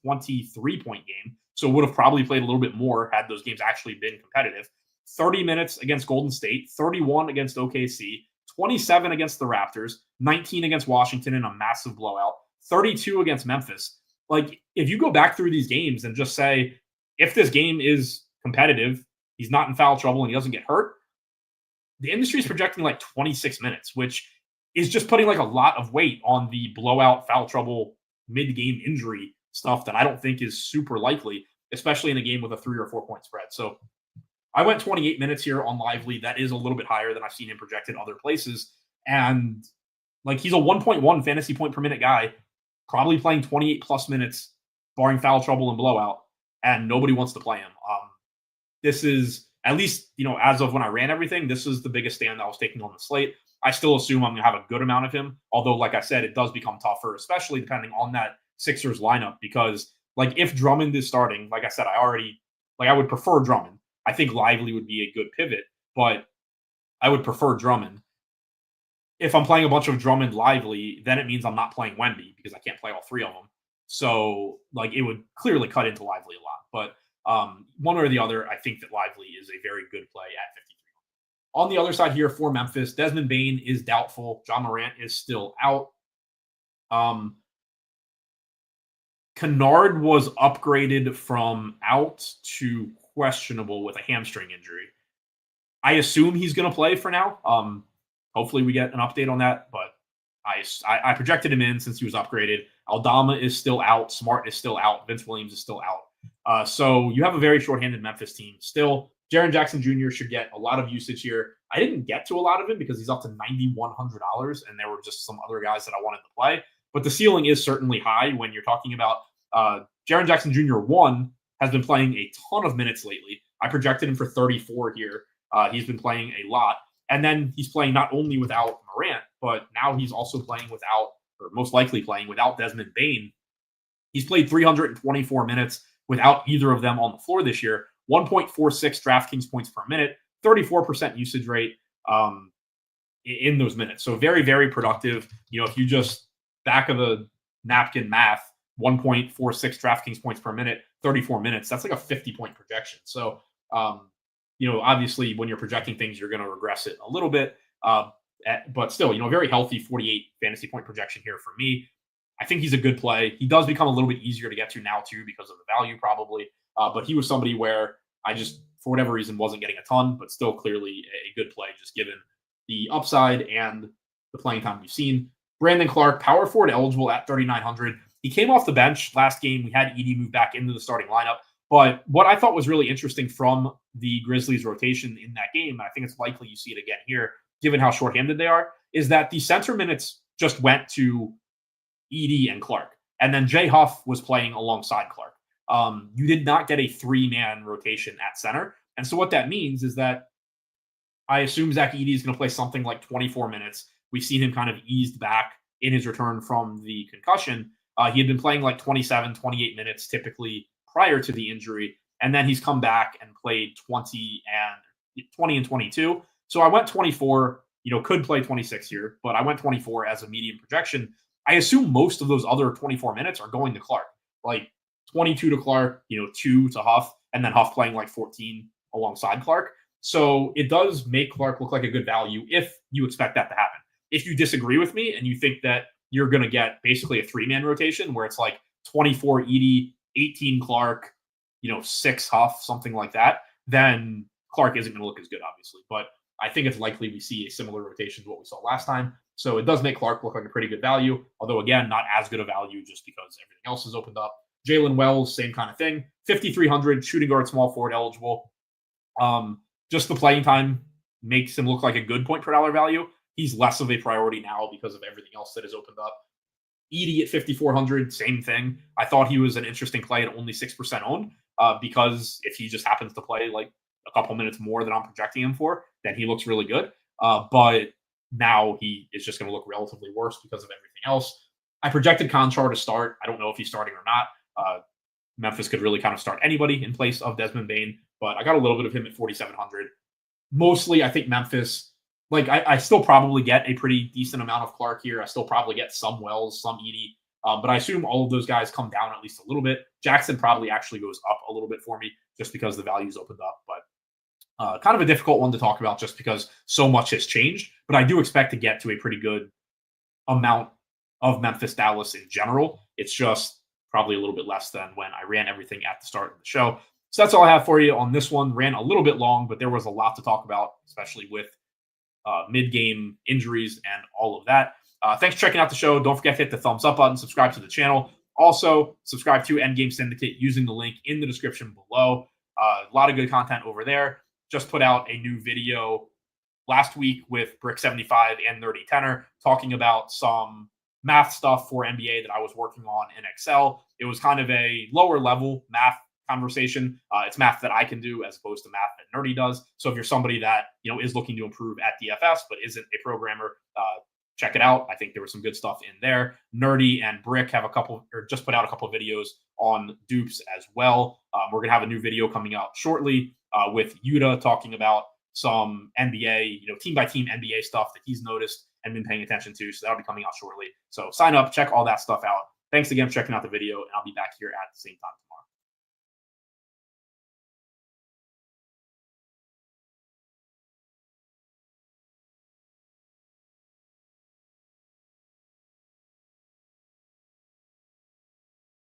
23-point game. So would have probably played a little bit more had those games actually been competitive. 30 minutes against Golden State, 31 against OKC, 27 against the Raptors, 19 against Washington in a massive blowout, 32 against Memphis. If you go back through these games and just say, if this game is competitive, he's not in foul trouble and he doesn't get hurt, the industry is projecting 26 minutes, which is just putting a lot of weight on the blowout, foul trouble, mid-game injury stuff that I don't think is super likely, especially in a game with a 3 or 4 point spread. So I went 28 minutes here on Lively. That is a little bit higher than I've seen him projected other places. And he's a 1.1 fantasy point per minute guy, probably playing 28 plus minutes, barring foul trouble and blowout, and nobody wants to play him. This is, at least, as of when I ran everything, this is the biggest stand I was taking on the slate. I still assume I'm going to have a good amount of him. Although, like I said, it does become tougher, especially depending on that Sixers lineup, because if Drummond is starting, like I said, I would prefer Drummond. I think Lively would be a good pivot, but I would prefer Drummond. If I'm playing a bunch of Drummond Lively, then it means I'm not playing Wemby because I can't play all three of them. So it would clearly cut into Lively a lot. But one or the other, I think that Lively is a very good play at 53. On the other side here for Memphis, Desmond Bane is doubtful. John Morant is still out. Kennard was upgraded from out to questionable with a hamstring injury. I assume he's going to play for now. Hopefully we get an update on that, but I projected him in since he was upgraded. Aldama is still out. Smart is still out. Vince Williams is still out. So you have a very shorthanded Memphis team still. Jaren Jackson Jr. should get a lot of usage here. I didn't get to a lot of him because he's up to $9,100, and there were just some other guys that I wanted to play. But the ceiling is certainly high when you're talking about Jaren Jackson Jr. 1 has been playing a ton of minutes lately. I projected him for 34 here. He's been playing a lot. And then he's playing not only without Morant, but now he's also playing without, or most likely playing without, Desmond Bane. He's played 324 minutes without either of them on the floor this year. 1.46 DraftKings points per minute, 34% usage rate in those minutes. So very, very productive. If you just back of the napkin math, 1.46 DraftKings points per minute, 34 minutes, that's a 50-point projection. So, obviously when you're projecting things, you're going to regress it a little bit. But still, very healthy 48 fantasy point projection here for me. I think he's a good play. He does become a little bit easier to get to now too because of the value probably. But he was somebody where I just, for whatever reason, wasn't getting a ton, but still clearly a good play just given the upside and the playing time we've seen. Brandon Clark, power forward eligible at 3,900. He came off the bench last game. We had Edey move back into the starting lineup. But what I thought was really interesting from the Grizzlies rotation in that game, and I think it's likely you see it again here, given how shorthanded they are, is that the center minutes just went to Edey and Clark. And then Jay Huff was playing alongside Clark. You did not get a three-man rotation at center. And so what that means is that I assume Zach Edey is going to play something like 24 minutes. We've seen him kind of eased back in his return from the concussion. He had been playing like 27, 28 minutes typically prior to the injury. And then he's come back and played 20 and 22. So I went 24, could play 26 here, but I went 24 as a medium projection. I assume most of those other 24 minutes are going to Clark, like 22 to Clark, 2 to Huff, and then Huff playing like 14 alongside Clark. So it does make Clark look like a good value if you expect that to happen. If you disagree with me and you think that you're going to get basically a three-man rotation where it's like 24 Edey, 18 Clark, 6 Huff, something like that, then Clark isn't going to look as good, obviously. But I think it's likely we see a similar rotation to what we saw last time. So it does make Clark look like a pretty good value, although, again, not as good a value just because everything else is opened up. Jalen Wells, same kind of thing. 5,300, shooting guard, small forward eligible. Just the playing time makes him look like a good point per dollar value. He's less of a priority now because of everything else that has opened up. Edey at 5,400, same thing. I thought he was an interesting play at only 6% owned because if he just happens to play like a couple minutes more than I'm projecting him for, then he looks really good. But now he is just going to look relatively worse because of everything else. I projected Conchar to start. I don't know if he's starting or not. Memphis could really kind of start anybody in place of Desmond Bane, but I got a little bit of him at 4,700. Mostly, I think Memphis, I still probably get a pretty decent amount of Clark here. I still probably get some Wells, some Edey, but I assume all of those guys come down at least a little bit. Jackson probably actually goes up a little bit for me just because the value's opened up, but kind of a difficult one to talk about just because so much has changed. But I do expect to get to a pretty good amount of Memphis Dallas in general. It's just probably a little bit less than when I ran everything at the start of the show. So that's all I have for you on this one. Ran a little bit long, but there was a lot to talk about, especially with mid-game injuries and all of that. Thanks for checking out the show. Don't forget to hit the thumbs up button, subscribe to the channel. Also, subscribe to Endgame Syndicate using the link in the description below. A lot of good content over there. Just put out a new video last week with Brick75 and Nerdy Tenor talking about some math stuff for NBA that I was working on in Excel. It was kind of a lower level math conversation. It's math that I can do as opposed to math that Nerdy does. So if you're somebody that is looking to improve at DFS but isn't a programmer, check it out. I think there was some good stuff in there. Nerdy and Brick have just put out a couple of videos on dupes as well. We're gonna have a new video coming out shortly with Yuta talking about some NBA, team by team NBA stuff that he's noticed and been paying attention to. So that'll be coming out shortly. So sign up, check all that stuff out. Thanks again for checking out the video, and I'll be back here at the same time.